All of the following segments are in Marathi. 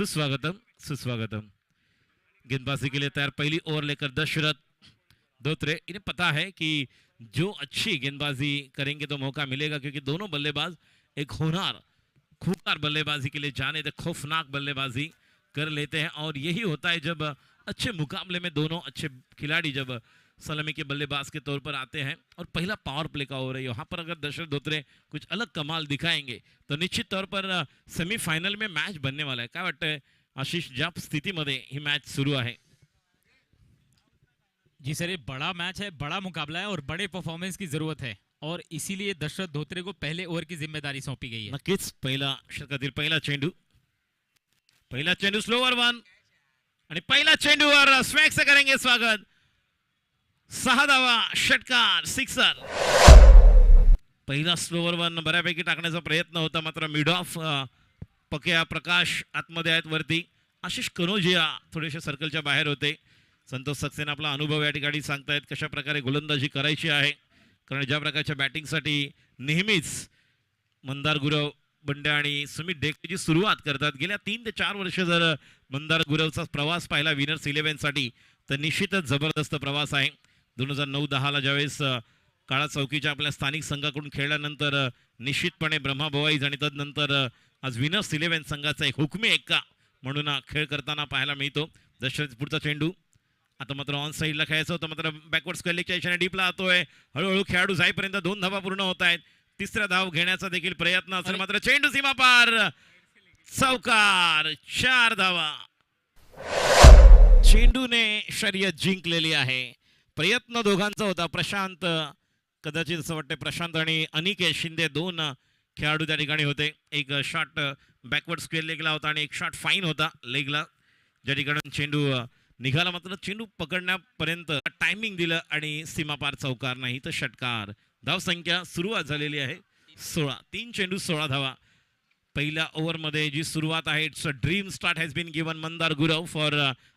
सुस्वागतम सुस्वागतम। गेंदबाजी के लिए तैयार, पहली ओवर लेकर दशरथ धोत्रे। इन्हें पता है कि जो अच्छी गेंदबाजी करेंगे तो मौका मिलेगा, क्योंकि दोनों बल्लेबाज एक होनहार खूंखार बल्लेबाजी के लिए जाने थे, खौफनाक बल्लेबाजी कर लेते हैं। और यही होता है जब अच्छे मुकाबले में दोनों अच्छे खिलाड़ी जब सलामी के बल्लेबाज के तौर पर आते हैं। और पहला पावर प्ले का हो रही है यहाँ पर, अगर दशरथ धोत्रे कुछ अलग कमाल दिखाएंगे तो निश्चित तौर पर सेमीफायनल में मैच बनने वाला है। काय वाटतंय आशिष, ज्या स्थितीमध्ये ही मैच सुरू आहे? जी सर, ये बड़ा मैच है, बड़ा मुकाबला है और बड़े परफॉर्मेंस की जरूरत है, और इसीलिए दशरथ धोत्रे को पहले ओवर की जिम्मेदारी सौंपी गई है। नक्कीच पहिला षटकातील पहिला चेंडू स्लोवर वन आणि पहिला चेंडूवर स्वॅक्स करेंगे स्वागत। 6 धावा, षटकार, सिक्सर। पहिला स्लोवर वन बऱ्यापैकी टाकण्याचा प्रयत्न होता, मात्र मिड ऑफ पक्या प्रकाश आतमध्ये आहेत वरती। आशिष कनोजिया थोडेसे सर्कलच्या बाहेर होते। संतोष सक्सेना आपला अनुभव या ठिकाणी सांगतायत कशा प्रकारे गोलंदाजी करायची आहे, कारण ज्या प्रकारच्या बॅटिंगसाठी नेहमीच मंदार गुरव, बंड्या आणि सुमित ढेकळेची सुरुवात करतात। गेल्या 3 ते 4 वर्ष जर मंदार गुरवचा प्रवास पाहिला विनर्स 11 साठी तर निश्चितच जबरदस्त प्रवास आहे। 2009-10 ला ज्यावेळेस काळा चौकीच्या आपल्या स्थानिक संघाकडून खेळल्यानंतर निश्चितपणे ब्रह्मा बॉईज आणि तदनंतर आज विनर्स 11 संघाचा एक हुकमी एक्का म्हणून खेळ करताना पाहायला मिळतो। दशरथ पुढचा चेंडू आता मात्र ऑन साइडला खेळायचं होतं, मात्र बॅकवर्ड स्क्वेअरच्या इशाने डीपला जातोय। हळूहळू खेळाडू जाईपर्यंत 2 धावा पूर्ण होत आहेत। तिसरा धाव घेण्याचा देखील प्रयत्न असेल, मात्र चेंडू सीमा पार, चौकार, 4 धावा। चेंडूने शर्यत जिंकलेली आहे। प्रयत्न दोघांचा होता। प्रशांत, कदाचित असं वाटतं प्रशांत आणि अनिकेत शिंदे 2 खेळाडू त्या ठिकाणी होते। एक शॉट बॅकवर्ड स्क्वेअर लेगला होता आणि एक शॉट फाईन होता लेगला, ज्या ठिकाणी चेंडू निघाला, मात्र चेंडू पकडण्यापर्यंत टायमिंग दिलं आणि सीमापार चौकार नाही तर षटकार। धावसंख्या सुरुवात झालेली आहे 16, 3 चेंडू 16 धावा। पहिल्या ओव्हरमध्ये जी सुरुवात आहे, it's a dream start has been given Mandar Gurav for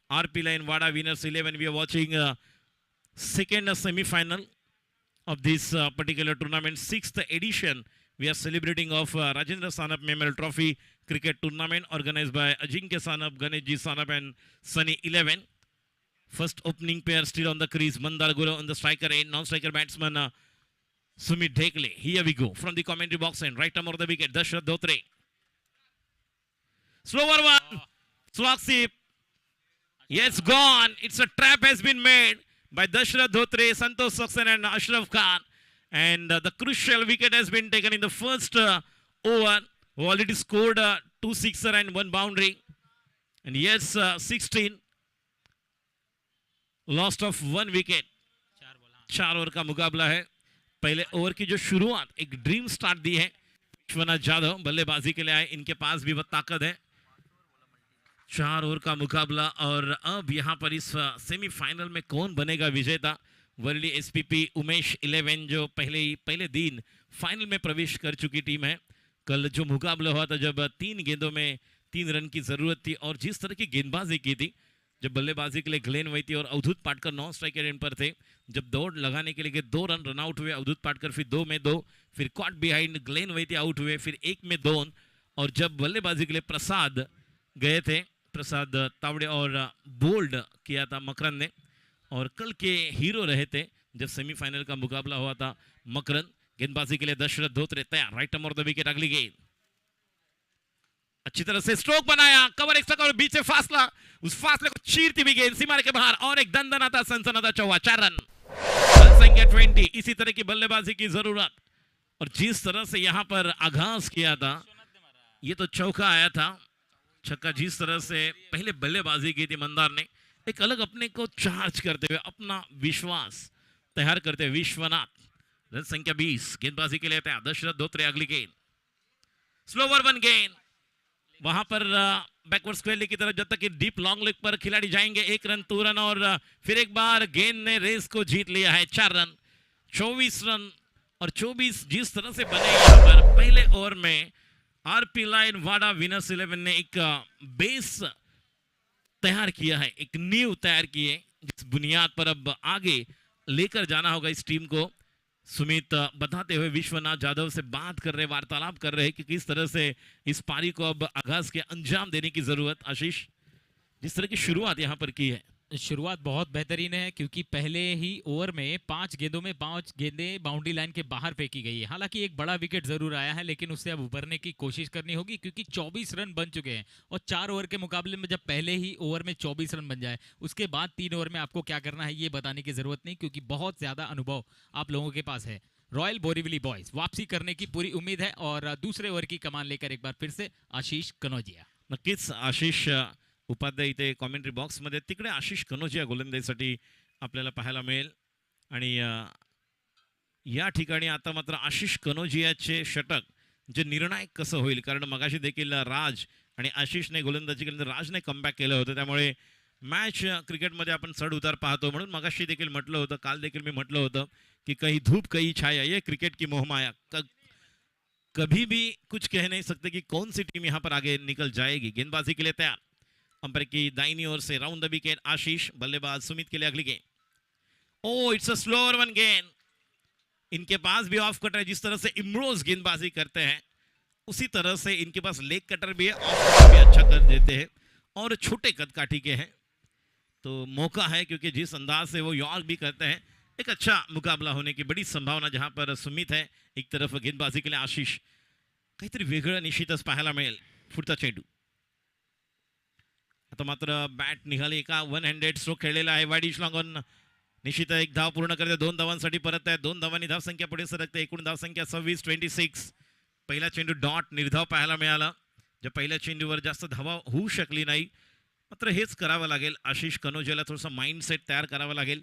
RP Lion Wada winners 11। We are watching second semi-final of this particular tournament, 6th edition. We are celebrating of Rajendra Sanap Memorial Trophy cricket tournament organized by Ajinkya Sanap, Ganeshji Sanap and Sunny 11. First opening pair still on the crease, Mandar Guru on the striker end, non-striker batsman Sumit Dhekle. Here we go from the commentary box and right arm of the wicket, Dashrath Dhoutre. Slower one, Swaksip. Yes, gone. It's a trap has been made by Dashrath Dhoutre, Santosh Saxena and Ashraf Khan. And the crucial wicket has been taken in the first over. Who already scored 2 sixer and 1 boundary. And yes, 16. Lost of 1 wicket. 4 over का मुकाबला है। पहले ओवर की जो शुरुआत एक ड्रीम स्टार्ट दी है विश्वनाथ जाधव, बल्लेबाजी के लिए आए, इनके पास भी बहुत ताकत है। 4 ओवर का मुकाबला और अब यहाँ पर इस सेमीफाइनल में कौन बनेगा विजेता? वर्ली एसपीपी उमेश 11 जो पहले दिन फाइनल में प्रवेश कर चुकी टीम है। कल जो मुकाबला हुआ था जब 3 गेंदों में 3 रन की जरूरत थी और जिस तरह की गेंदबाजी की थी, जब बल्लेबाजी के लिए ग्लेन वैती और Avdhoot Patkar non striker end पर थे, जब दौड़ लगाने के लिए 2 रन आउट हुए अवधूत पाटकर, फिर 2 में 2, फिर कॉट बिहाइंड ग्लेन वैती आउट हुए, फिर 1 में 2, और जब बल्लेबाजी के लिए प्रसाद गए थे, प्रसाद तावड़े और बोल्ड किया था मकरन ने, और कल के हीरो रहे थे जब सेमीफाइनल का मुकाबला हुआ था मकरन। गेंदबाजी के लिए दशरथ धोत्रे तैयार, right arm off the wicket, अगली गेंद अच्छी तरह से स्ट्रोक बनाया, कवर एक्स्ट्रा कवर, बीच से फासला, उस फासले को चीरती हुई गेंद सीमा के बाहर और एक दंदनाता सनसनाता चौका, 4 रन, संख्या 20। इसी तरह की बल्लेबाजी की जरूरत, और जिस तरह से यहां पर आगाज किया था, ये तो चौका आया था, छक्का, जिस तरह से पहले बल्लेबाजी की थी मंदार ने, एक अलग अपने को चार्ज करते हुए, अपना विश्वास तैयार करते हुए विश्वनाथ। रन संख्या 20, गेंदबाजी के लिए तैयार दशरथ धोत्रे, अगली गेंद स्लोवर 1 गेंद, वहां पर बैकवर्ड स्क्वेयर की तरफ, जब तक कि डीप लॉन्ग लेग पर खिलाड़ी जाएंगे, 1 रन 2 रन, और फिर एक बार गेंद ने रेस को जीत लिया है, 4 रन, 24 रन और 24 जिस तरह से बने यहाँ पर पहले ओवर में आरपी लाइन वाडा विनर्स 11 ने एक बेस तैयार किया है, एक नींव तैयार की है, जिस बुनियाद पर अब आगे लेकर जाना होगा इस टीम को। सुमित बताते हुए विश्वनाथ जाधव से बात कर रहे, वार्तालाप कर रहे कि किस तरह से इस पारी को अब आगाज के अंजाम देने की जरूरत। आशीष, जिस तरह की शुरुआत यहाँ पर की है, शुरुआत बहुत बेहतरीन है क्योंकि पहले ही ओवर में 5 गेंदों में 5 गेंदें बाउंड्री लाइन के बाहर फेंकी गई है। हालांकि एक बड़ा विकेट जरूर आया है, लेकिन उससे अब उभरने की कोशिश करनी होगी क्योंकि 24 रन बन चुके हैं। और 4 ओवर के मुकाबले में जब पहले ही ओवर में 24 रन बन जाए, उसके बाद 3 ओवर में आपको क्या करना है ये बताने की जरूरत नहीं, क्योंकि बहुत ज्यादा अनुभव आप लोगों के पास है। रॉयल बोरीवली बॉयज वापसी करने की पूरी उम्मीद है और दूसरे ओवर की कमान लेकर एक बार फिर से आशीष कनौजिया। नक्कीच आशिष उपाध्याय इथे कॉमेंट्री बॉक्समध्ये, तिकडे आशिष कनोजिया गोलंदाजीसाठी आपल्याला पाहायला मिळेल. आणि या ठिकाणी आता मात्र आशिष कनोजियाचे षटक जे निर्णायक कसं होईल, कारण मगाशी देखील राज आणि आशिषने गोलंदाजी केल्यानंतर राजने कमबॅक केलं होतं, त्यामुळे मॅच क्रिकेटमध्ये आपण चढ उतार पाहतो. म्हणून मगाशी देखील म्हटलं होतं, काल देखील मी म्हटलं होतं की कहीं धूप कहीं छाया, ये क्रिकेट की मोहमाया, कभी भी कुछ कह नहीं सकते कि कौन सी टीम यहाँ पर आगे निकल जाएगी. गेंदबाजी के लिए तैयार, अंपायर की दाहिनी ओर से राउंड द विकेट आशीष, बल्लेबाज सुमित के लिए अगली गेंद. Oh it's a slower one गेंद. इनके पास भी ऑफ कटर है, जिस तरह से इमरोज गेंदबाजी करते हैं उसी तरह से इनके पास लेग कटर भी है, ऑफ कटर भी अच्छा कर देते हैं और छोटे कद काठी के हैं. तो मौका है, क्योंकि जिस अंदाज से वो यॉर्क भी करते हैं, एक अच्छा मुकाबला होने की बड़ी संभावना जहां पर सुमित है एक तरफ, गेंदबाजी के लिए आशीष. काहीतरी वेगळं निश्चितच पाहायला मिळेल. पुढचा चेंडू आता मात्र बॅट निघाली, एका वन हँडेड स्ट्रोक खेळलेला आहे. वाईड लॉंग ऑन, निश्चित एक धाव पूर्ण करते, 2 धावांसाठी परत आहे. 2 धावांनी धावसंख्या पुढे सरकते, एकूण धावसंख्या 26-26. पहिला चेंडू डॉट निर्धाव पाहायला मिळाला, ज्या पहिल्या चेंडूवर जास्त धावा होऊ शकली नाही. मात्र हेच करावं लागेल आशिष कनोजियाला, थोडासा माइंडसेट तयार करावा लागेल.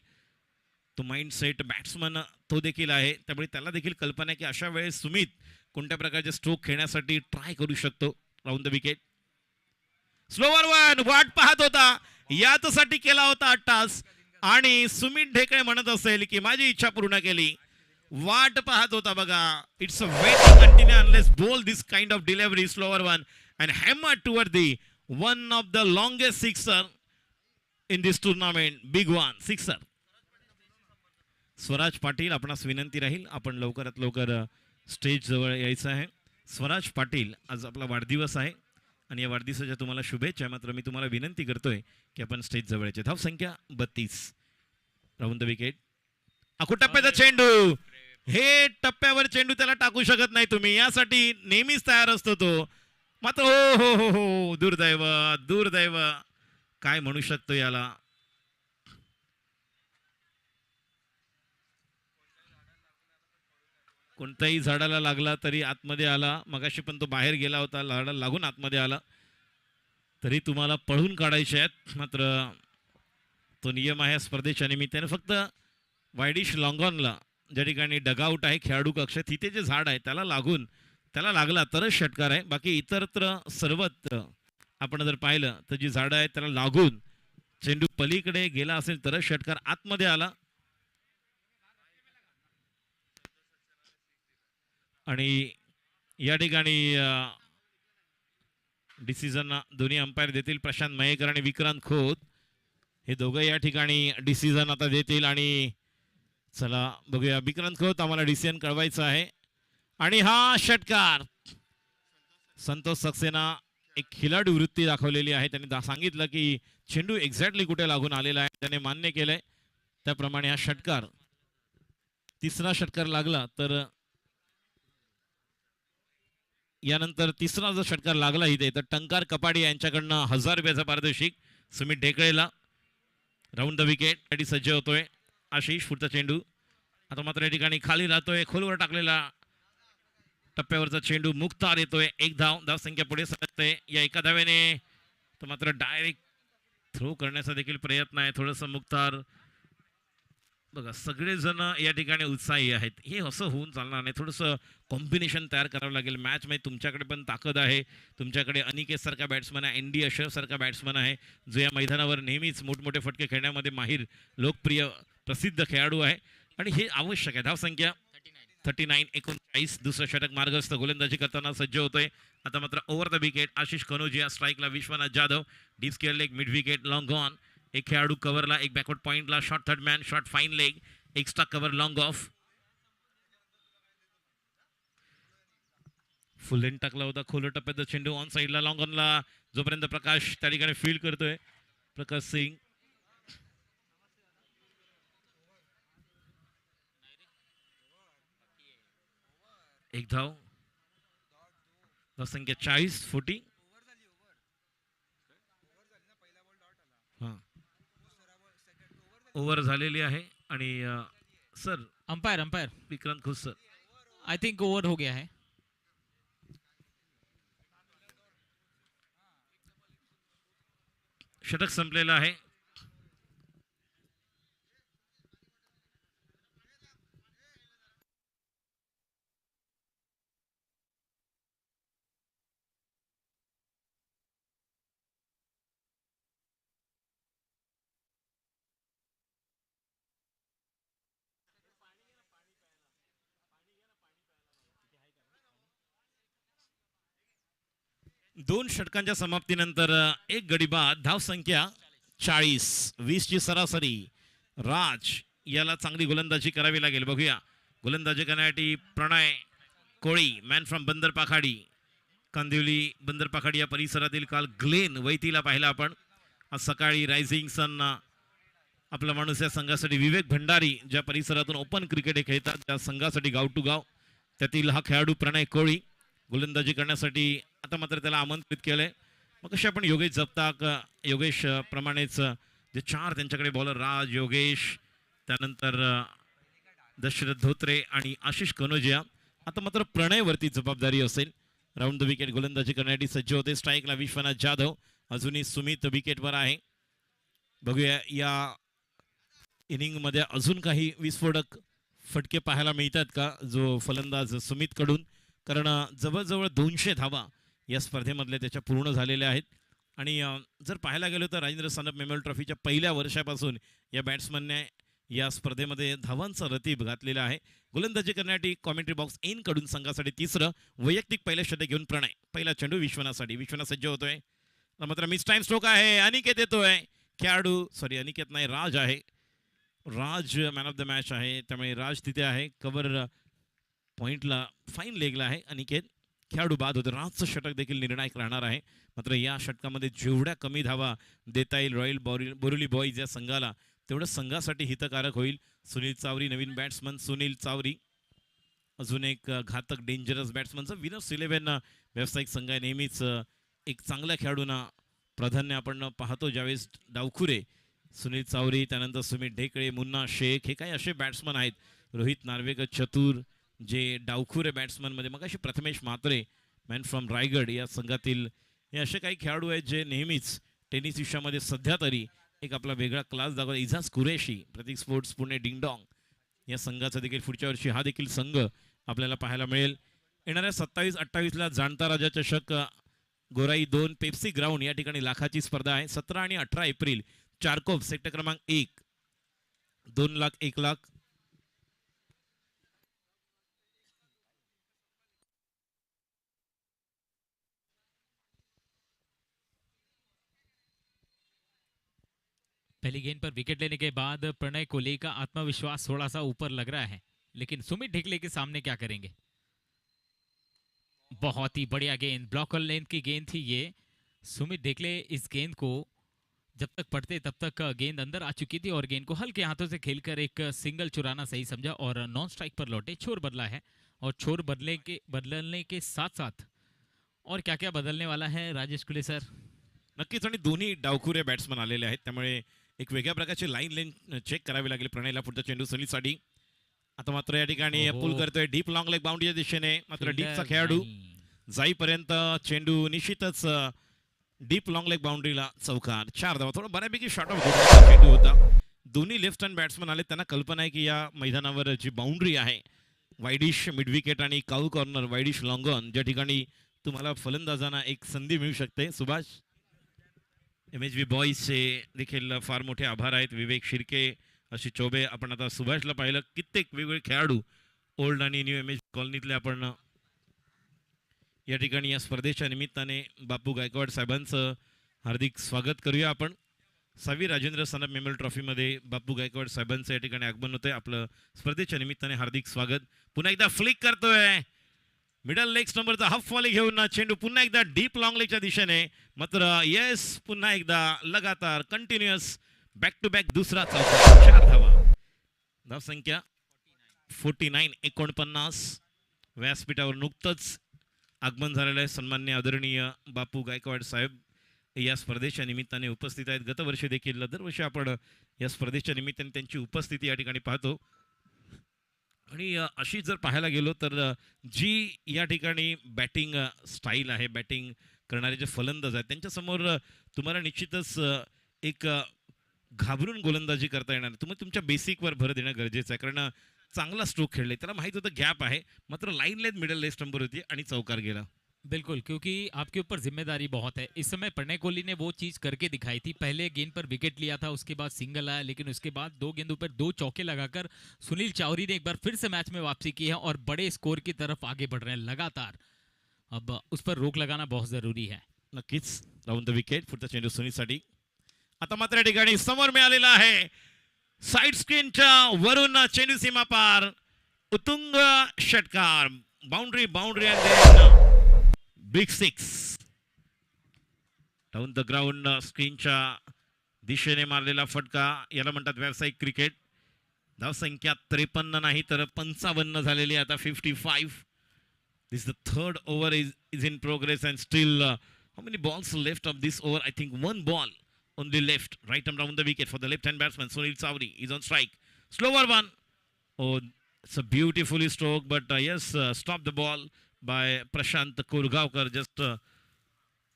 तो माइंडसेट बॅट्समन तो देखील आहे, त्यामुळे त्याला देखील कल्पना आहे की अशा वेळेस सुमित कोणत्या प्रकारचे स्ट्रोक खेळण्यासाठी ट्राय करू शकतो. Round the wicket, slower one, वाट पाहत होता, याचसाठी केला होता अट्टास, आणि सुमित ढेकळे म्हणत असेल की माझी इच्छा पूर्ण केली. वाट पाहत होता बघा. It's a wait continue unless ball this kind of delivery, slower one and hammer toward the one of the longest sixer in this tournament, big one sixer. Swaraj Patil, आपणास विनंती राहील आपण लवकरात लवकर स्टेज जवळ यायचं आहे. स्वराज पाटील, आज आपला वाढदिवस आहे आणि या वाढदिवसाच्या तुम्हाला शुभेच्छा. मात्र मी तुम्हाला विनंती करतोय की आपण स्टेज जवळ यायचे. धाव संख्या 32. राऊंड द विकेट, आखू टप्प्याचा चेंडू. हे टप्प्यावर चेंडू त्याला टाकू शकत नाही तुम्ही, यासाठी नेहमीच तयार असतो तो. मात्र हो हो हो हो, दुर्दैव दुर्दैव, काय म्हणू शकतो याला. कोणत्याही झाडाला लागला तरी आतमध्ये आला. मगाशी पण तो बाहेर गेला होता, झाडाला लागून आतमध्ये आला, तरी तुम्हाला पळून काढायचे आहेत. मात्र तो नियम आहे स्पर्धेच्या निमित्ताने. फक्त वाईडिश लॉंगॉनला, ज्या ठिकाणी डगआउट आहे, खेळाडू कक्ष, तिथे जे झाड आहे त्याला लागून, त्याला लागला तरच षटकार आहे. बाकी इतरत्र सर्वत्र आपण जर पाहिलं तर जी झाडं आहेत त्याला लागून चेंडू पलीकडे गेला असेल तरच षटकार. आतमध्ये आला आणि या ठिकाणी डिसिजन दोन्ही अंपायर देतील, प्रशांत मयेकर आणि विक्रांत खोत, हे दोघं या ठिकाणी डिसिजन आता देतील. आणि चला बघूया, विक्रांत खोत आम्हाला डिसिजन कळवायचं आहे. आणि हा षटकार, संतोष सक्सेना एक खिलाडू वृत्ती दाखवलेली आहे. त्यांनी सांगितलं की चेंडू एक्झॅक्टली कुठे लागून आलेला आहे, त्याने मान्य केलंय. त्याप्रमाणे हा षटकार, तिसरा षटकार लागला तर, यानंतर तिसरा जर षटकार लागला इथे तर टंकार कपाडी यांच्याकडनं 1000 रुपयाचा पारितोषिक सुमित ढेकळेला. राऊंड द विकेट साठी सज्ज होतोय आशिष. पुढचा चेंडू आता मात्र या ठिकाणी खाली राहतोय, खोलवर टाकलेला टप्प्यावरचा चेंडू मुक्तार येतोय. एक धाव, धावसंख्या पुढे सरकते. या एका धावेने तर मात्र डायरेक्ट थ्रो करण्याचा देखील प्रयत्न आहे. थोडंसं मुक्तार बघा, सगळेजण या ठिकाणी उत्साही आहेत. हे असं होऊन चालणार नाही, थोडंसं कॉम्बिनेशन तयार करावं लागेल. मॅच मध्ये तुमच्याकडे पण ताकद आहे, तुमच्याकडे अनिकेत सारखा बॅट्समन आहे, एनडी अशरफ सारखा बॅट्समन आहे, जो या मैदानावर नेहमीच मोठमोठे फटके खेळण्यामध्ये माहीर, लोकप्रिय, प्रसिद्ध खेळाडू आहे, आणि हे आवश्यक आहे. धावसंख्या 39, 39. दुसरं षटक मार्गस्थ गोलंदाजी करताना सज्ज होतोय. आता मात्र over the wicket Ashish Kanojia, स्ट्राईकला Vishwanath Jadhav, deep square leg, mid wicket, long on. एक खेळाडू कव्हरला, एक बॅकवर्ड पॉइंटला, short third man, short fine leg, extra cover, long off. Full लेन टाकला होता खोल टप्प्यात चेंडू ऑन साईडला लॉंग ऑनला जोपर्यंत प्रकाश त्या ठिकाणी फील्ड करतोय प्रकाश सिंग एक धाव संख्या 40 ओव्हर झालेली आहे आणि सर अंपायर विक्रांत खुश सर आई थिंक ओवर हो गया है. षटक संपलेलं आहे. दोन षटकांच्या समाप्तीनंतर एक गडी बाद धाव संख्या 40 20 ची सरासरी. राज याला चांगली गोलंदाजी करावी लागेल. बघूया गोलंदाजी करण्यासाठी प्रणय कोळी मॅन फ्रॉम बंदर पाखाडी कांदिवली बंदर पाखाडी या परिसरातील काल ग्लेन वैतीला पाहिला आपण. आज सकाळी रायझिंग सन आपला माणूस या संघासाठी विवेक भंडारी ज्या परिसरातून ओपन क्रिकेट हे खेळतात त्या संघासाठी गाव टू गाव त्यातील हा खेळाडू प्रणय कोळी गोलंदाजी करण्यासाठी आता मात्र त्याला आमंत्रित केलंय. मग कसे आपण योगेश जगताप योगेश प्रमाणेच जे चार त्यांच्याकडे बॉलर राज योगेश त्यानंतर दशरथ धोत्रे आणि आशिष कनोजिया आता मात्र प्रणयवरती जबाबदारी असेल. राऊंड द विकेट गोलंदाजी करण्यासाठी सज्ज होते. स्ट्राईकला विश्वनाथ जाधव अजूनही सुमित विकेटवर आहे. बघूया या इनिंग मध्ये अजून काही विस्फोटक फटके पाहायला मिळतात का जो फलंदाज सुमित कडून कारण जवळजवळ 200 धावा या स्पर्धेमधल्या त्याच्या पूर्ण झालेल्या आहेत. आणि जर पाहायला गेलो तर राजेंद्र सानप मेमोरियल ट्रॉफीच्या पहिल्या वर्षापासून या बॅट्समनने या स्पर्धेमध्ये धावांचा रतीब घातलेला आहे. गोलंदाजी करण्यासाठी कॉमेंट्री बॉक्स इन कडून संघासाठी तिसरं वैयक्तिक पहिलं षटक घेऊन प्रणय पहिला चेंडू विश्वनाथसाठी विश्वनाथ सज्ज होतोय. मात्र मिस टाइम स्ट्रोक आहे. अनिकेत येतोय खेळाडू अनिकेत नाही राज आहे. राज मॅन ऑफ द मॅच आहे त्यामुळे राज तिथे आहे. कव्हर पॉइंटला फाईन लेगला आहे. अनिकेत खेळाडू बाद होते. राजचं षटक देखील निर्णायक राहणार आहे. मात्र या षटकामध्ये जेवढ्या कमी धावा देता येईल रॉयल बोरिवली बॉईज या संघाला तेवढं संघासाठी हितकारक होईल. सुनील चावरी नवीन बॅट्समन सुनील चावरी अजून एक घातक डेंजरस बॅट्समनचं विनर्स 11 व्यावसायिक संघ आहे. नेहमीच एक चांगल्या खेळाडूंना प्राधान्य आपण पाहतो ज्यावेळेस डावखुरे सुनील चावरी त्यानंतर सुमित ढेकळे मुन्ना शेख हे काही असे बॅट्समन आहेत. रोहित नार्वेकर चतुर जे डावखुरे बॅट्समनमध्ये मग असे प्रथमेश म्हात्रे मॅन फ्रॉम रायगड या संघातील हे असे काही खेळाडू आहेत जे नेहमीच टेनिस विश्वामध्ये सध्या तरी एक आपला वेगळा क्लास दाखवत. इजाज कुरेशी प्रतीक स्पोर्ट्स पुणे डिंगडॉंग या संघाचा देखील पुढच्या वर्षी हा देखील संघ आपल्याला पाहायला मिळेल. येणाऱ्या 27-28ला जाणता राजा चषक गोराई 2 पेप्सी ग्राउंड या ठिकाणी लाखाची स्पर्धा आहे. 17 आणि 18 एप्रिल चारकोप सेक्टर क्रमांक 1 2 लाख 1 लाख पहली गेंद पर विकेट लेने के बाद प्रणय कोहली का आत्मविश्वास थोड़ा सा ऊपर लग रहा है लेकिन सुमित ढेकले के सामने क्या करेंगे. बहुत ही बढ़िया गेंद ब्लॉकर लेंथ की गेंद थी ये. सुमित ढेकले इस गेंद को जब तक पढ़ते तब तक गेंद अंदर आ चुकी थी और गेंद को हल्के हाथों से खेलकर एक सिंगल चुराना सही समझा और नॉन स्ट्राइक पर लौटे. छोर बदला है और छोर बदलने के साथ साथ और क्या क्या बदलने वाला है राजेश कुले सर. नक्कीच आणि दोन्ही डावखुरे बॅट्समन आलेले आहेत त्यामुळे एक वेगळ्या प्रकारची लाईन लेन चेक करावी लागेल प्रणयला. पुढचा चेंडू सुनीलसाठी आता मात्र या ठिकाणी पुल करतोय डीप लॉंग लेग बाउंड्रीच्या दिशेने. मात्र डीपचा खेळाडू जाईपर्यंत चेंडू निश्चितच डीप लॉंग लेग बाउंड्रीला चौकार. 4 धावा थोडा बऱ्यापैकी शॉर्ट ऑफ चेंडू होता. दोन्ही लेफ्ट हँड बॅट्समन आले त्यांना कल्पना आहे की या मैदानावर जी बाउंड्री आहे वाईडिश मिड विकेट आणि काऊ कॉर्नर वाईडिश लॉंग ऑन ज्या ठिकाणी तुम्हाला फलंदाजांना एक संधी मिळू शकते. सुभाष MHB बॉईजचे देखील फार मोठे आभार आहेत. विवेक शिर्के अशी चौबे आपण आता सुभाषला पाहिलं. कित्येक वेगवेगळे खेळाडू ओल्ड आणि न्यू MHB कॉलनीतले आपण या ठिकाणी या स्पर्धेच्या निमित्ताने बापू गायकवाड साहेबांचं हार्दिक स्वागत करूया आपण. 6वी राजेंद्र सानप मेमोरियल ट्रॉफीमध्ये बापू गायकवाड साहेबांचं या ठिकाणी आगमन होतंय. आपलं स्पर्धेच्या निमित्ताने हार्दिक स्वागत. पुन्हा एकदा फ्लिक करतोय मिडल लेग नंबरचा हाफ फॉली घेऊन चेंडू पुन्हा एकदा डीप लॉंग लेगच्या दिशेने. मात्र येस, पुन्हा एकदा लगातार कंटिन्युअस बॅक टू बॅक दुसरा चौका. 4 धावा. धावसंख्या 49 49. व्यासपीठावर नुकतंच आगमन झालेलं आहे. सन्मान्य आदरणीय बापू गायकवाड साहेब या स्पर्धेच्या निमित्ताने उपस्थित आहेत. गतवर्षी देखील दरवर्षी आपण या स्पर्धेच्या निमित्ताने त्यांची उपस्थिती या ठिकाणी पाहतो. आणि अशी जर पाहायला गेलो तर जी या ठिकाणी बॅटिंग स्टाईल आहे, बॅटिंग करणारे जे फलंदाज आहेत त्यांच्यासमोर तुम्हाला निश्चितच एक घाबरून गोलंदाजी करता येणार. तुम्ही तुमच्या बेसिकवर भर देणं गरजेचं आहे. कारण चांगला स्ट्रोक खेळले, त्याला माहित होतं गॅप आहे, मात्र line length middle leg stumper होती आणि चौकार गेला. बिल्कुल, क्योंकि आपके ऊपर जिम्मेदारी बहुत है. इस समय प्रणय कोहली ने वो चीज करके दिखाई थी. पहले गेंद पर विकेट लिया था, उसके बाद सिंगल आया, लेकिन उसके बाद 2 गेंदों पर 2 चौके लगाकर सुनील चावरी ने एक बार फिर से मैच में वापसी की है और बड़े स्कोर की तरफ आगे बढ़ रहे हैं लगातार. अब उस पर रोक लगाना बहुत जरूरी है. नक्कीच राऊंड द विकेट. पुढचा चेंडू सुनीलसाठी. आता मात्र या ठिकाणी समोर मिळालेला आहे. साइड स्क्रीनच्या वरून चेंडू सीमा पार. उत्तुंग षटकार. बाउंड्री बाउंड्री आणि बिग 6 डाऊन द ग्राउंड. स्क्रीनच्या दिशेने मारलेला फटका, याला म्हणतात व्यावसायिक क्रिकेट. धावसंख्या 53 नाही तर 55 झालेली आता 55. This the third over is in progress and still how many balls left of this over? I think 1 ball only left. Right arm round the wicket for the left hand batsman Sunil Chawri is on strike. Slower one. Oh, it's a beautifully stroke, but yes, stop the ball by Prashant Kurgavkar. Just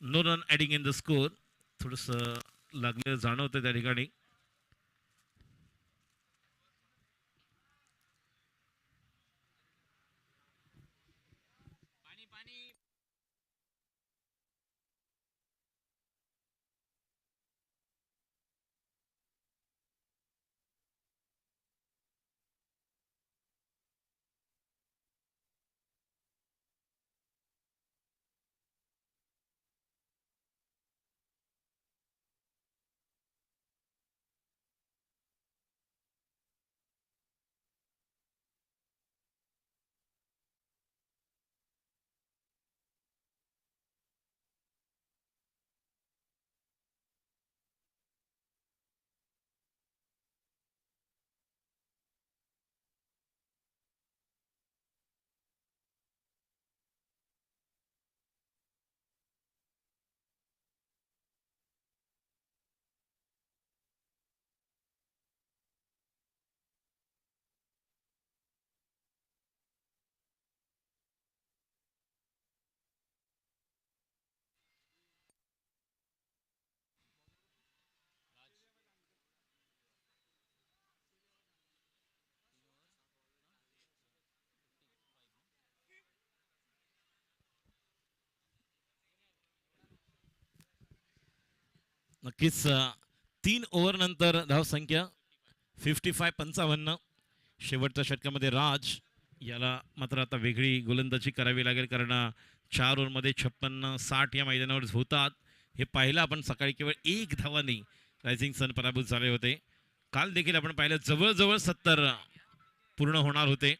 no run adding in the score. थोडस लागले जाणवते त्या ठिकाणी. नक्कीच 3 ओव्हर नंतर धावसंख्या 55-55. शेवटच्या षटकामध्ये राज याला मात्र आता वेगळी गोलंदाजी करावी लागेल, कारण 4 ओव्हरमध्ये 56-60 या मैदानावर होतात. हे पाहिलं आपण सकाळी. केवळ 1 धावांनी रायझिंग सन पराभूत झाले होते. काल देखील आपण पाहिलं जवळजवळ 70 पूर्ण होणार होते.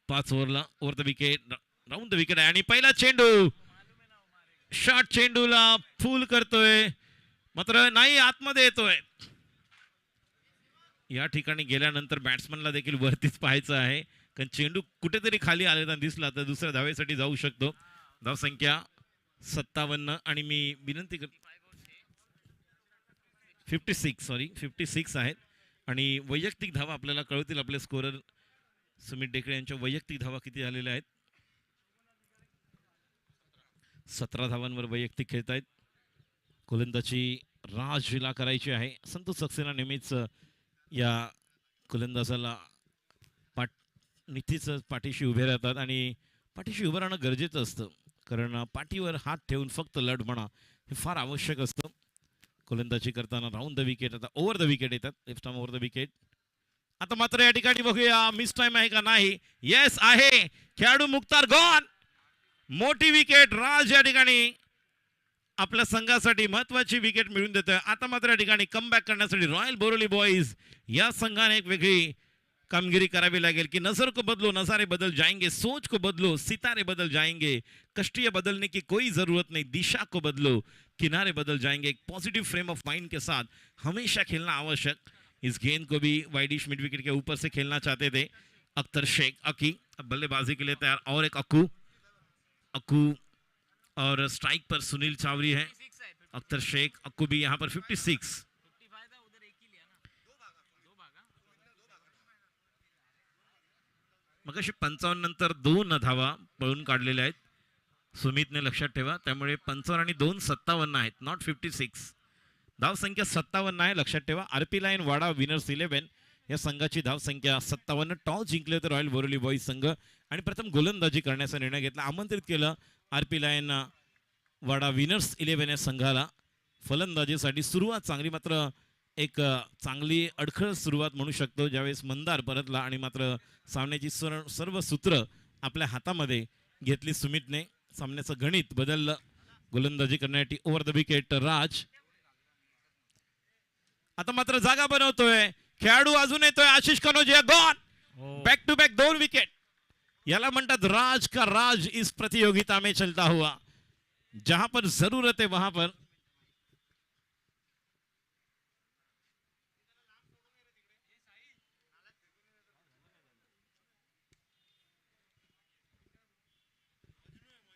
5 ओव्हरला over the wicket, round the wicket आहे आणि पहिला चेंडू शॉट चेंडूला फुल करतोय, मात्र नाही आतमध्ये येतोय. या ठिकाणी गेल्यानंतर बॅट्समनला देखील वरतीच पाहायचं आहे, कारण चेंडू कुठेतरी खाली आलेला दिसला तर दुसऱ्या धावेसाठी जाऊ शकतो. धावसंख्या 57 आणि मी विनंती कर 56 आहेत आणि वैयक्तिक धावा आपल्याला कळतील. आपले स्कोरर सुमित डेकळे यांच्या वैयक्तिक धावा किती झालेल्या आहेत? 17 धावांवर वैयक्तिक खेळत आहेत. गोलंदाजी राजला करायची आहे. संतोष सक्सेना नेहमीच या गोलंदाजाला निश्चितच पाठीशी उभे राहतात आणि पाठीशी उभं राहणं गरजेचं असतं, कारण पाठीवर हात ठेवून फक्त लढ म्हणा हे फार आवश्यक असतं गोलंदाजी करताना. राऊंड द विकेट, आता ओव्हर द विकेट येतात. Left arm over the wicket. आता मात्र या ठिकाणी बघूया मिस टाइम आहे का नाही. येस आहे. खेळाडू मुक्तार गॉन. मोठी विकेट. राज या ठिकाणी आपल्या संघासाठी महत्वाची विकेट मिळवून देतोय. आता मात्र या ठिकाणी कमबॅक करण्यासाठी रॉयल बोरोली बॉईज या संघाने एक वेगळी कामगिरी करावी लागेल कि नजर को बदलो नजारे बदल जाएंगे, सोच को बदलो सितारे बदल जाएंगे, कष्टियां बदलने की कोई जरूरत नहीं, दिशा को बदलो किनारे बदल जाएंगे। एक पॉजिटिव फ्रेम ऑफ माइंड के साथ हमेशा खेलना आवश्यक। इस गेंद को भी वाइडिश मिड विकेट के ऊपर से खेलना चाहते थे अख्तर शेख। अकी अब बल्लेबाजी के लिए तैयार, और एक अक्कू अक्कू और स्ट्राइक पर सुनील चावरी है। अख्तर शेख अक्कू भी यहाँ पर 56। मगाशी 55 नंतर 2 धावा पळून काढलेल्या आहेत सुमितने, लक्षात ठेवा। त्यामुळे 55 आणि 2 57 आहेत, नॉट 56। धाव संख्या 57 आहे, लक्षात ठेवा। आरपी लाईन वाडा विनर्स 11 या संघाची धाव संख्या 57। टॉस जिंकले होते रॉयल बोरेवली बॉईज संघ आणि प्रथम गोलंदाजी करण्याचा निर्णय घेतला। आमंत्रित केलं आरपी लाईन वाडा विनर्स 11 या संघाला फलंदाजीसाठी। सुरुवात चांगली, मात्र एक चांगली अडखळ सुरुवात म्हणू शकतो ज्यावेळेस मंदार परतला आणि मात्र सामन्याची सर्व सूत्र आपल्या हातामध्ये घेतली सुमितने। सामन्याचं गणित बदललं। गोलंदाजी करण्यासाठी ओव्हर द विकेट राज। आता मात्र जागा बनवतोय खेळाडू, अजून येतोय Ashish Kanojia. Gone, back to back 2 wicket. याला म्हणतात राज का राज इस प्रतियोगिता में चलता हुआ, जहां पर जरूरत है वहां पर।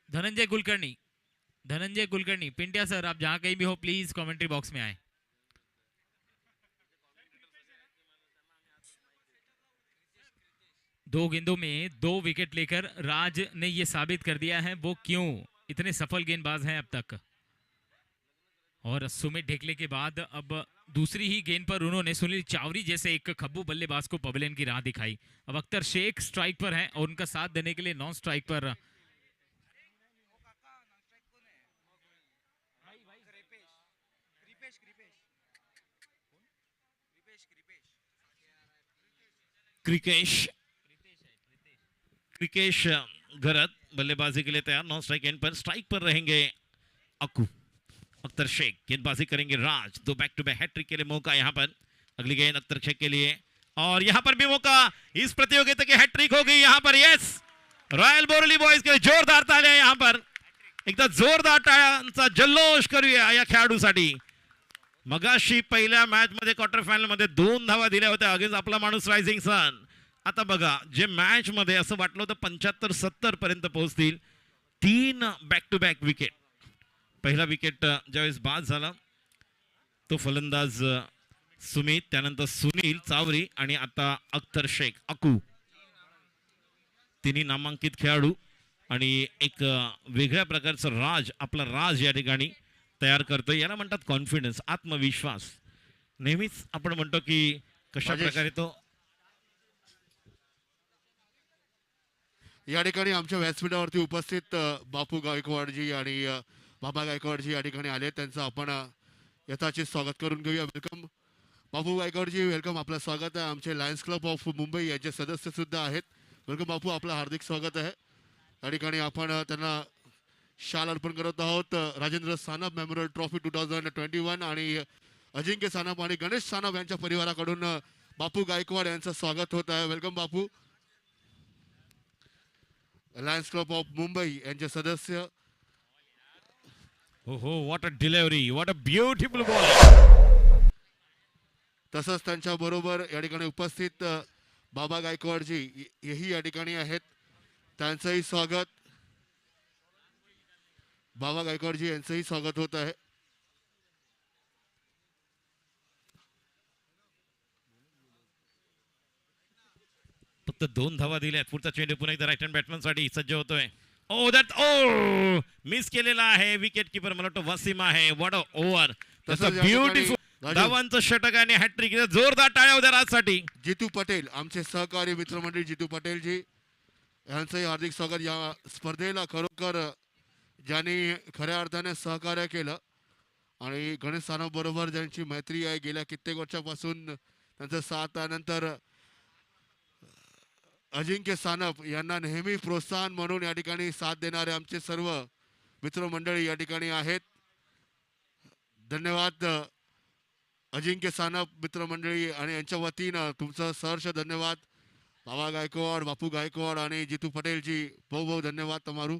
धनंजय कुलकर्णी, पिंटिया सर, आप जहां कहीं भी हो प्लीज कमेंट्री बॉक्स में आए। दो गेंदों में 2 विकेट लेकर राज ने यह साबित कर दिया है वो क्यों इतने सफल गेंदबाज हैं अब तक। और सुमित ढेकले के बाद अब दूसरी ही गेंद पर उन्होंने सुनील चावरी जैसे एक खब्बू बल्लेबाज को पवेलियन की राह दिखाई। अब अख्तर शेख स्ट्राइक पर हैं और उनका साथ देने के लिए नॉन स्ट्राइक पर क्रिकेश गरत बल्लेबाजी के लिए तैयार। नॉन स्ट्राइक एंड पर, स्ट्राइक पर रहेंगे अक्कू। अख्तर शेख गेंदबाजी करेंगे राज। 2 बैक टू बैक हैट्रिक के लिए मौका यहाँ पर। अगली गेंद अख्तर शेख के लिए और यहाँ पर भी मौका। इस प्रतियोगिता की हैट्रिक होगी यहाँ पर। यस, रॉयल बोरेवली बॉयज के जोरदार तालियां यहाँ पर। एकदा जोरदार टाळ्यांचा जल्लोष करूया या खेळाडूसाठी। मगाशी पहिल्या मॅच मध्ये क्वार्टर फायनल मध्ये 2 धावा दिल्या होत्या अगेन्स्ट आपला माणूस रायझिंग सन। आता बघा, जे मॅच मध्ये असं वाटलं होतं 75-70 पर्यंत पोहोचतील, 3 बॅक टू बॅक विकेट। पहिला विकेट ज्यावेळेस बाद झाला तो फलंदाज सुमित, त्यानंतर सुनील चावरी आणि आता अख्तर शेख अक्कू, तिन्ही नामांकित खेळाडू आणि एक वेगळ्या प्रकारचं राज, आपला राज या ठिकाणी तयार करतोय। याला म्हणतात कॉन्फिडन्स, आत्मविश्वास। नेहमीच आपण म्हणतो की कशा प्रकारे तो या ठिकाणी आमच्या व्यासपीठावरती उपस्थित बापू गायकवाडजी आणि बाबा गायकवाडजी या ठिकाणी आले, त्यांचं आपण यथाचित स्वागत करून घेऊया। वेलकम बापू गायकवाडजी, वेलकम, आपलं स्वागत आहे। आमचे लायन्स क्लब ऑफ मुंबई याचे सदस्य सुद्धा आहेत। वेलकम बापू, आपलं हार्दिक स्वागत आहे। या ठिकाणी आपण त्यांना शाल अर्पण करत आहोत। राजेंद्र सानप मेमोरियल ट्रॉफी 2021 आणि अजिंक्य सानप आणि गणेश सानप यांच्या परिवाराकडून बापू गायकवाड यांचं स्वागत होत आहे। Welcome Bapu. Lions Club of Mumbai यांचे सदस्य। हो, what a delivery, what a beautiful ball. तसंच त्यांच्या बरोबर या ठिकाणी उपस्थित बाबा गायकवाडजी हेही या ठिकाणी आहेत, त्यांचंही स्वागत। बाबा गायकवाडजी यांचंही स्वागत होत आहे। फक्त 2 धावा दिल्या। पुढचा चेंडू पुन्हा एकदा राईट हँड बॅट्समन साठी सज्ज होतोय। ओ मिस केलेला आहे विकेट कीपर, मला वाटतं वसीम आहे। व्हॉट अ ओव्हर, ब्युटिफुल धावांचं षटक आणि हॅट्रिक। जोरदार टाळ्या होत्या राजसाठी। जितू पटेल, आमचे सहकारी मित्रमंडळी जितू पटेलजी यांचंही हार्दिक स्वागत। या स्पर्धेला खरोखर ज्यांनी खऱ्या अर्थाने सहकार्य केलं आणि गणेश सानप बरोबर ज्यांची मैत्री आहे गेल्या कित्येक वर्षापासून, त्यांचा साथ त्यानंतर अजिंक्य सानप यांना नेहमी प्रोत्साहन म्हणून या ठिकाणी साथ देणारे आमचे सर्व मित्रमंडळी या ठिकाणी आहेत। धन्यवाद अजिंक्य सानप मित्रमंडळी आणि यांच्या वतीनं तुमचं सहर्ष धन्यवाद। बाबा गायकवाड, बापू गायकवाड आणि जीतू पटेलजी बहुत बहुत धन्यवाद તમારું.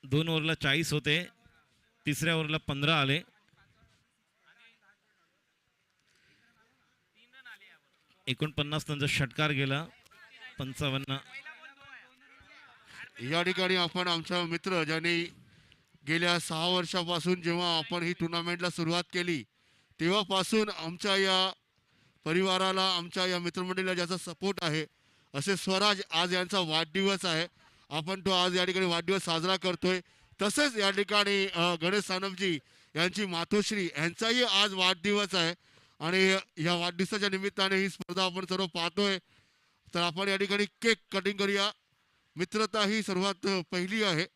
2 ओव्हरला 40 होते, तिसऱ्या ओव्हरला 15 आले. 49 त्यांचा षटकार गेला. 55. या ठिकाणी आपण आमचा मित्र ज्यांनी गेल्या 6 वर्षापासून जेव्हा आपण ही टुर्नामेंटला सुरुवात केली तेव्हापासून आमच्या या परिवाराला, आमच्या या मित्रमंडळीला ज्याचा सपोर्ट आहे असे स्वराज, आज यांचा वाढदिवस आहे. आपण तो आज या ठिकाणी वाढदिवस साजरा करतोय. तसेच या ठिकाणी गणेश सानपजी यांची मातोश्री यांचाही आज वाढदिवस आहे आणि या वाढदिवसाच्या निमित्ताने ही स्पर्धा आपण सर्व पाहतोय. तर आपण या ठिकाणी केक कटिंग करूया. मित्रता ही सर्वात पहिली आहे.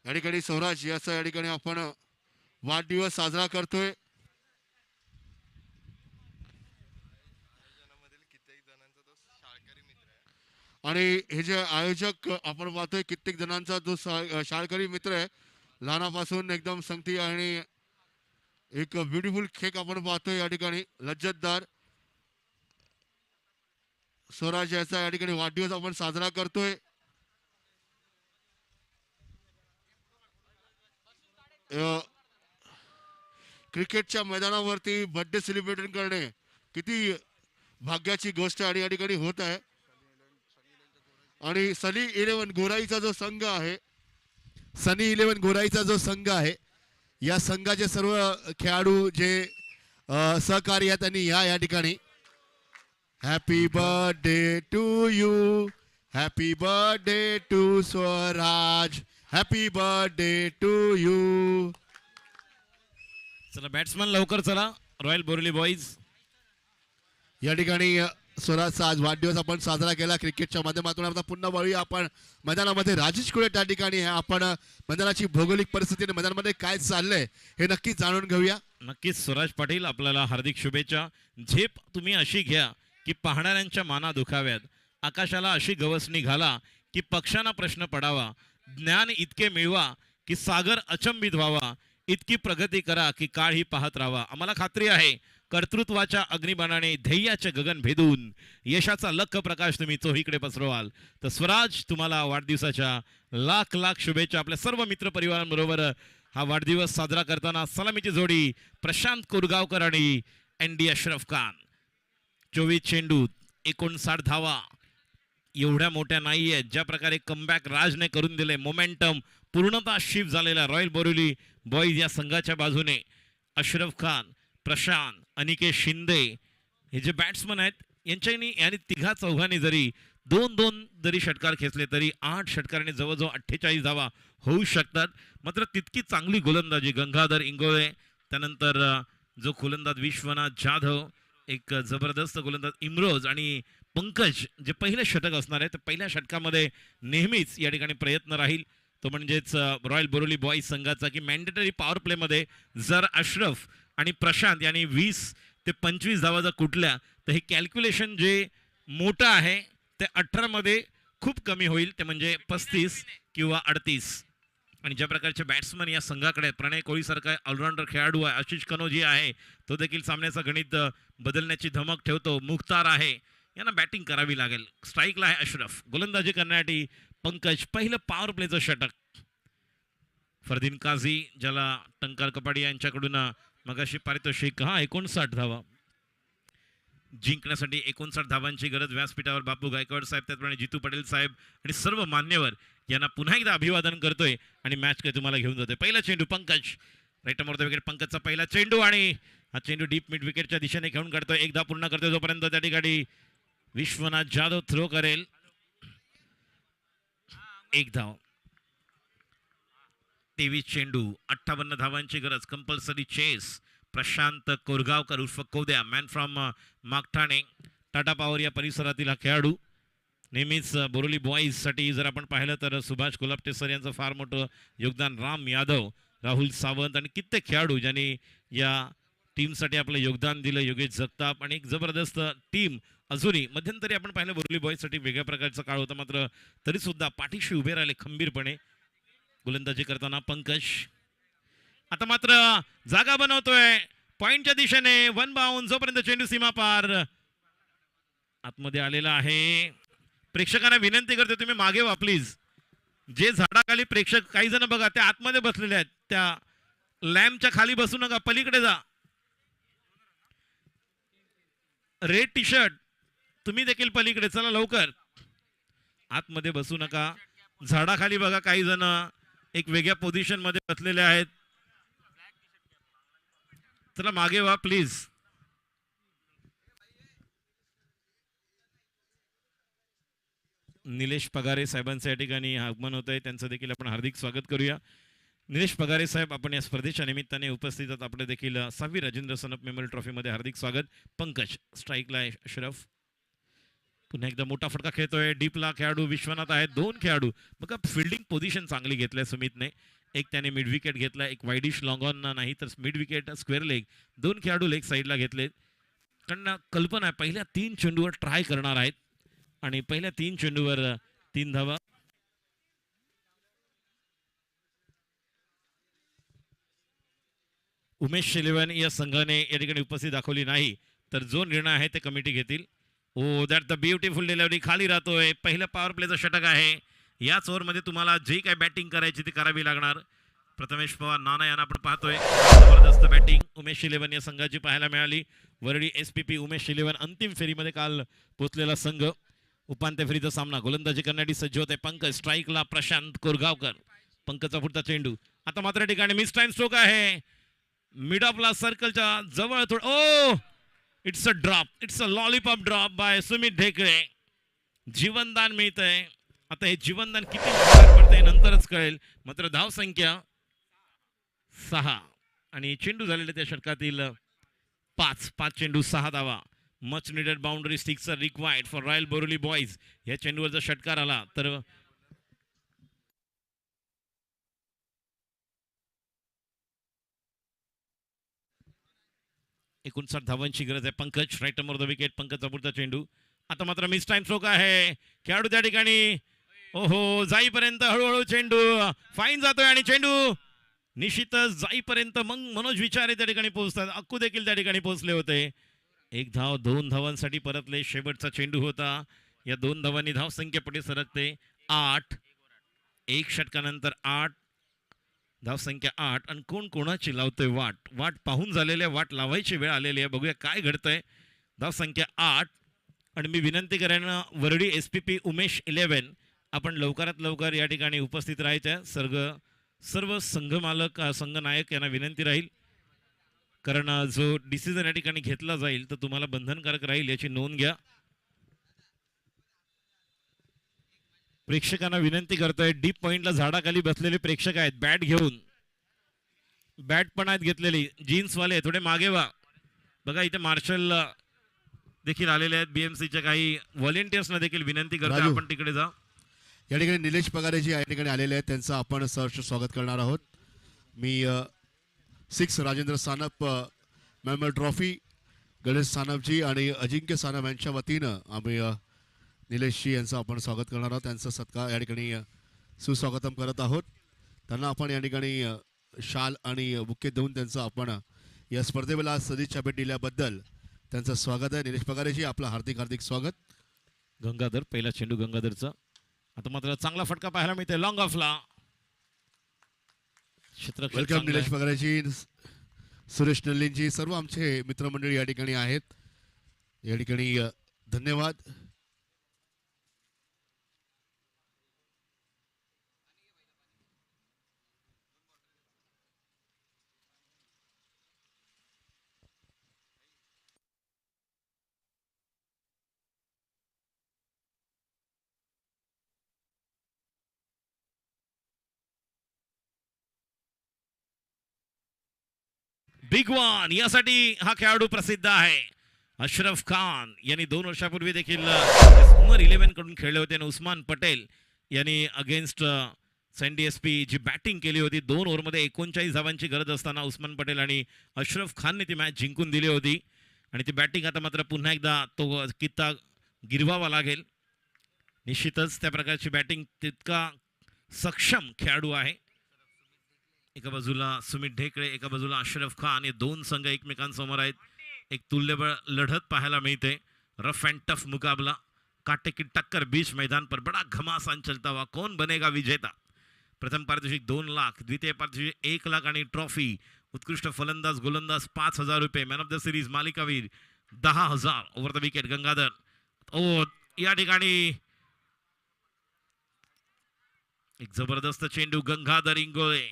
या ठिकाणी स्वराज याचा या ठिकाणी आपण वाढदिवस साजरा करतोय. आणि हे जे आयोजक आपण पाहतोय कित्येक जणांचा जो शाळकरी मित्र आहे, लहानापासून एकदम संगती आणि एक ब्युटिफुल केक आपण पाहतोय या ठिकाणी लज्जतदार. स्वराज याचा या ठिकाणी वाढदिवस आपण साजरा करतोय. क्रिकेटच्या मैदानावरती बर्थडे सेलिब्रेट करणे किती भाग्याची गोष्ट आणि या ठिकाणी होत आहे. आणि सनी 11 गोराईचा जो संघ आहे, सनी 11 गोराईचा जो संघ आहे, या संघाचे सर्व खेळाडू जे सहकारी आहेत त्यांनी या ठिकाणी happy birthday to you, happy birthday to Swaraj, happy birthday to you. चला बॅट्समन लवकर चला. रॉयल बोरिवली बॉईज या ठिकाणी स्वराजचा आज वाढदिवस आपण साजरा केला क्रिकेटच्या माध्यमातून. आता पुन्हा वळूया आपण मैदानामध्ये. राजेश कुळे त्या ठिकाणी आहे. आपण मैदानाची भौगोलिक परिस्थिती आणि मैदानामध्ये काय चाललंय हे नक्कीच जाणून घेऊया. नक्कीच स्वराज पाटील आपल्याला हार्दिक शुभेच्छा. झेप तुम्ही अशी घ्या की पाहणाऱ्यांच्या माना दुखाव्यात. आकाशाला अशी गवसणी घाला की पक्षांना प्रश्न पडावा. ज्ञान इतके मिळवा की सागर अचंबित व्हावा. इतकी प्रगती करा की काळ ही पाहत राहावा. आम्हाला खात्री आहे कर्तृत्वाच्या अग्निबाणाने ध्येयाचे गगन भेदून यशाचा लख प्रकाश तुम्ही चोहीकडे पसरवाल. तर स्वराज तुम्हाला वाढदिवसाच्या लाख लाख शुभेच्छा. आपल्या सर्व मित्र परिवारांबरोबर हा वाढदिवस साजरा करताना सलामीची जोडी प्रशांत कोरगावकर आणि एनडी अशरफ खान. 24 चेंडू 59 धावा एवढ्या मोठ्या नाही आहेत. ज्या प्रकारे कमबॅक राजने करून दिले, मोमेंटम पूर्णतः शिफ्ट झालेला रॉयल बोरिवली बॉईज या संघाच्या बाजूने. अशरफ खान, प्रशांत, अनिकेत शिंदे हे जे बॅट्समन आहेत यांच्यानी आणि तिघा चौघांनी जरी 2-2 जरी षटकार खेचले तरी 8 षटकाराने जवळजवळ 48 धावा होऊ शकतात. मात्र तितकी चांगली गोलंदाजी गंगाधर इंगोळे, त्यानंतर जो गोलंदाज विश्वनाथ जाधव, एक जबरदस्त गोलंदाज इम्रोज आणि पंकज जे पहिलं षटक असणार आहे. तर पहिल्या षटकामध्ये नेहमीच या ठिकाणी प्रयत्न राहील तो म्हणजेच रॉयल बोरिवली बॉईज संघाचा की मॅन्डेटरी पॉवर प्लेमध्ये जर अशरफ आणि प्रशांत यांनी 20 ते 25 धावा जर कुठल्या तर हे कॅल्क्युलेशन जे मोठं आहे ते 18 मध्ये खूप कमी होईल. ते म्हणजे 35 किंवा 38. आणि ज्या प्रकारचे बॅट्समन या संघाकडे प्रणय कोळीसारखा ऑलराऊंडर खेळाडू आहे, आशिष कनोजी आहे, तो देखील सामन्याचं गणित बदलण्याची धमक ठेवतो. मुख्तार आहे, यांना बॅटिंग करावी लागेल. स्ट्राईकला आहे अशरफ, गोलंदाजी करण्यासाठी पंकज. पहिलं पॉवर प्लेचं षटक फरदीन काझी ज्याला टंकार कपाडी यांच्याकडून मगाशी पारितोषिक 59 धावा जिंकण्यासाठी 59 धावांची गरज. व्यासपीठावर बापू गायकवाड साहेब, त्याचप्रमाणे जीतू पटेल साहेब आणि सर्व मान्यवर यांना पुन्हा एकदा अभिवादन करतोय आणि मॅच काय तुम्हाला घेऊन जातोय. पहिला चेंडू Pankaj, right more the wicket. पंकजचा पहिला चेंडू आणि हा चेंडू डीप मिड विकेटच्या दिशेने खेळून काढतोय. एकदा पूर्ण करतोय जोपर्यंत त्या ठिकाणी विश्वनाथ जाधव थ्रो करेल. 1 धाव. 23 चेंडू 58 धावांची गरज. Compulsory chess. प्रशांत कोरगावकर उर्फ कोद्या, मॅन फ्रॉम मागठाणे, टाटा पॉवर या परिसरातील हा खेळाडू. नेहमीच बोरिवली बॉईजसाठी जर आपण पाहिलं तर सुभाष कोल्हापटे सर यांचं फार मोठं योगदान. राम यादव, राहुल सावंत आणि कित्येक खेळाडू ज्यांनी या टीमसाठी आपलं योगदान दिलं. योगेश जगताप आणि एक जबरदस्त टीम. अजूनही मध्यंतरी आपण पाहिलं बोरिवली बॉईजसाठी वेगळ्या प्रकारचा काळ होता, मात्र तरी सुद्धा पाठीशी उभे राहिले खंबीरपणे. गोलंदाजी करताना पंकज आता मात्र जागा बनवतोय पॉइंटच्या दिशेने वन बाउंड, जोपर्यंत चेंडू सीमा पार आतमध्ये आलेला आहे. प्रेक्षकांना विनंती करते तुम्ही मागे वा प्लीज. जे झाडाखाली प्रेक्षक काही जण बघा त्या आतमध्ये बसलेले आहेत, त्या लॅम्पच्या खाली बसू नका, पलीकडे जा. रेड टी शर्ट तुम्ही देखील पलीकडे चला लवकर. आतमध्ये बसू नका. झाडाखाली बघा काही जण एक वेगळ्या पोझिशन मध्ये बसलेले आहेत. चला मागे वा प्लीज. निलेश पगारे साहेबांचं या ठिकाणी आगमन होत आहे, त्यांचं देखील आपण हार्दिक स्वागत करूया. निलेश पगारे साहेब आपण या स्पर्धेच्या निमित्ताने उपस्थित आहात. आपले देखील 6वी राजेंद्र सनप मेमोरियल ट्रॉफीमध्ये हार्दिक स्वागत. पंकज स्ट्राईकला आहे, अशरफ पुन्हा एकदा मोठा फटका खेळतोय. डीपला खेळाडू विश्वनाथ आहेत, 2 खेळाडू. बघा फिल्डिंग पोझिशन चांगली घेतलंय सुमितने. एक त्याने मिड विकेट घेतला, एक वाईडिश लॉंग ऑन नाही तर मिड विकेट स्क्वेअर लेग. 2 खेळाडू लेग साईडला घेतले. कारण कल्पना आहे पहिल्या 3 चेंडूवर ट्राय करणार आहेत आणि पहिल्या 3 चेंडूवर 3 धावा. उमेश शिलेवन या संघाने या ठिकाणी उपस्थिती दाखवली नाही, तर जो निर्णय आहे ते कमिटी घेतील. ओ दॅट द ब्युटिफुल डिलिव्हरी. खाली राहतोय. पहिलं पॉवर प्लेचं षटक आहे. याच ओव्हरमध्ये तुम्हाला जे काय बॅटिंग करायची ती करावी लागणार. प्रथमेश पवार नाना यांना आपण पाहतोय. जबरदस्त बॅटिंग उमेश शिलेवन या संघाची पाहायला मिळाली. वरळी SPP उमेश शिलेवन अंतिम फेरीमध्ये काल पोहोचलेला संघ. उपांत्य फेरीचा सामना गोलंदाजी करण्यासाठी सज्ज होते पंकज. स्ट्राईकला प्रशांत कोरगावकर. पंकजचा पुढचा चेंडू. आता मात्र ठिकाणी मिस टाइम स्ट्रोक आहे. मिड ऑफला सर्कलच्या जवळ थोडं. ओ it's a drop. It's a lollipop drop by Sumit ढेकळे. जीवनदान मिळतंय. आता हे जीवनदान किती पडतंय नंतरच कळेल. मात्र धाव संख्या 6 आणि चेंडू झालेले त्या षटकातील 5 चेंडू 6 धावा. Much needed boundary sticks are required for Royal Borivali Boys. या चेंडूवर जर षटकार आला तर 59 धावांची गरज आहे. Pankaj right arm over the wicket. पंकजचा पुढचा चेंडू. आता मात्र मिस टाइम स्ट्रोक आहे. खेळाडू त्या ठिकाणी ओहो जाईपर्यंत हळूहळू चेंडू फाईन जातोय आणि चेंडू निश्चितच जाईपर्यंत मग मनोज विचारे त्या ठिकाणी पोहोचतात. अक्कू देखील त्या ठिकाणी पोहोचले होते. 1 धाव 2 धावांसाठी परतले. शेवटचा चेंडू होता. या 2 धावांनी धाव संख्या पुढे सरकते 8. 1 षटकानंतर 8 धाव संख्या 8. आणि कोण कोणाची लावतोय वाट पाहून झालेल्या वाट लावायची वेळ आलेली आहे. बघूया काय घडतंय. धाव संख्या 8. आणि मी विनंती करेन वरडी SPP उमेश 11 आपण लवकरात लवकर या ठिकाणी उपस्थित राहायचं. सर्व संघ मालक संघ नायक यांना विनंती राहील, कारण जो डिसिजन या ठिकाणी घेतला जाईल तर तुम्हाला बंधनकारक राहील याची नोंद घ्या. प्रेक्षकांना विनंती करतोय. डीप पॉइंटला झाडाखाली बसलेले प्रेक्षक आहेत बॅट घेऊन. बॅट पण आहेत घेतलेली. जीन्स वाले थोडे मागे व्हा. बघा इथे मार्शल देखील आलेले आहेत. BMCच्या काही व्हॉलेंटियर्सना देखील विनंती करतोय आपण तिकडे जा. या ठिकाणी निलेश पगारे जी या ठिकाणी आलेले आहेत त्यांचं आपण सहर्ष स्वागत करणार आहोत. मी 6 राजेंद्र सानप मेमोरियल ट्रॉफी गणेश सानपजी आणि अजिंक्य सानप यांच्या वतीनं आम्ही निलेशजी यांचं आपण स्वागत करणार आहोत. त्यांचं सत्कार या ठिकाणी सुस्वागतम करत आहोत. त्यांना आपण या ठिकाणी शाल आणि बुके देऊन त्यांचं आपण या स्पर्धेला सदिच्छा भेट दिल्याबद्दल त्यांचं स्वागत आहे. निलेश पगारेजी आपलं हार्दिक हार्दिक स्वागत. गंगाधर पहिला चेंडू गंगाधरचा. आता मात्र चांगला फटका पाहायला मिळते लॉंग ऑफला. वेलकम निलेश पगारेजी, सुरेश नल्लींजी, सर्व आमचे मित्रमंडळी या ठिकाणी आहेत. या ठिकाणी धन्यवाद. बिग वन यासाठी हा खेळाडू प्रसिद्ध आहे. अशरफ खान यांनी 2 वर्षापूर्वी देखील उमर 11 कडून खेळले होते आणि उस्मान पटेल यांनी अगेन्स्ट सँडी SP जी बॅटिंग केली होती. 2 ओव्हरमध्ये 39 धावांची गरज असताना उस्मान पटेल आणि अशरफ खानने ती मॅच जिंकून दिली होती. आणि ती बॅटिंग आता मात्र पुन्हा एकदा तो कित्ता गिरवावा लागेल. निश्चितच त्या प्रकारची बॅटिंग तितका सक्षम खेळाडू आहे. एका बाजूला सुमित ढेकळे, एका बाजूला अशरफ खान, हे दोन संघ एकमेकांसमोर आहेत. एक तुल्यबळ लढत पाहायला मिळते. रफ अँड टफ मुकाबला, कांटे की टक्कर बीच मैदान पर, बड़ा घमासान चलता हुआ. कौन बनेगा विजेता? प्रथम पारितोषिक 2 लाख, द्वितीय पारितोषिक 1 लाख आणि ट्रॉफी. उत्कृष्ट फलंदाज गोलंदाज 5,000 रुपये. मॅन ऑफ द सिरीज मालिकावीर 10,000. Over the wicket Gangadhar. ओ या ठिकाणी एक जबरदस्त चेंडू. गंगाधर इंगोळे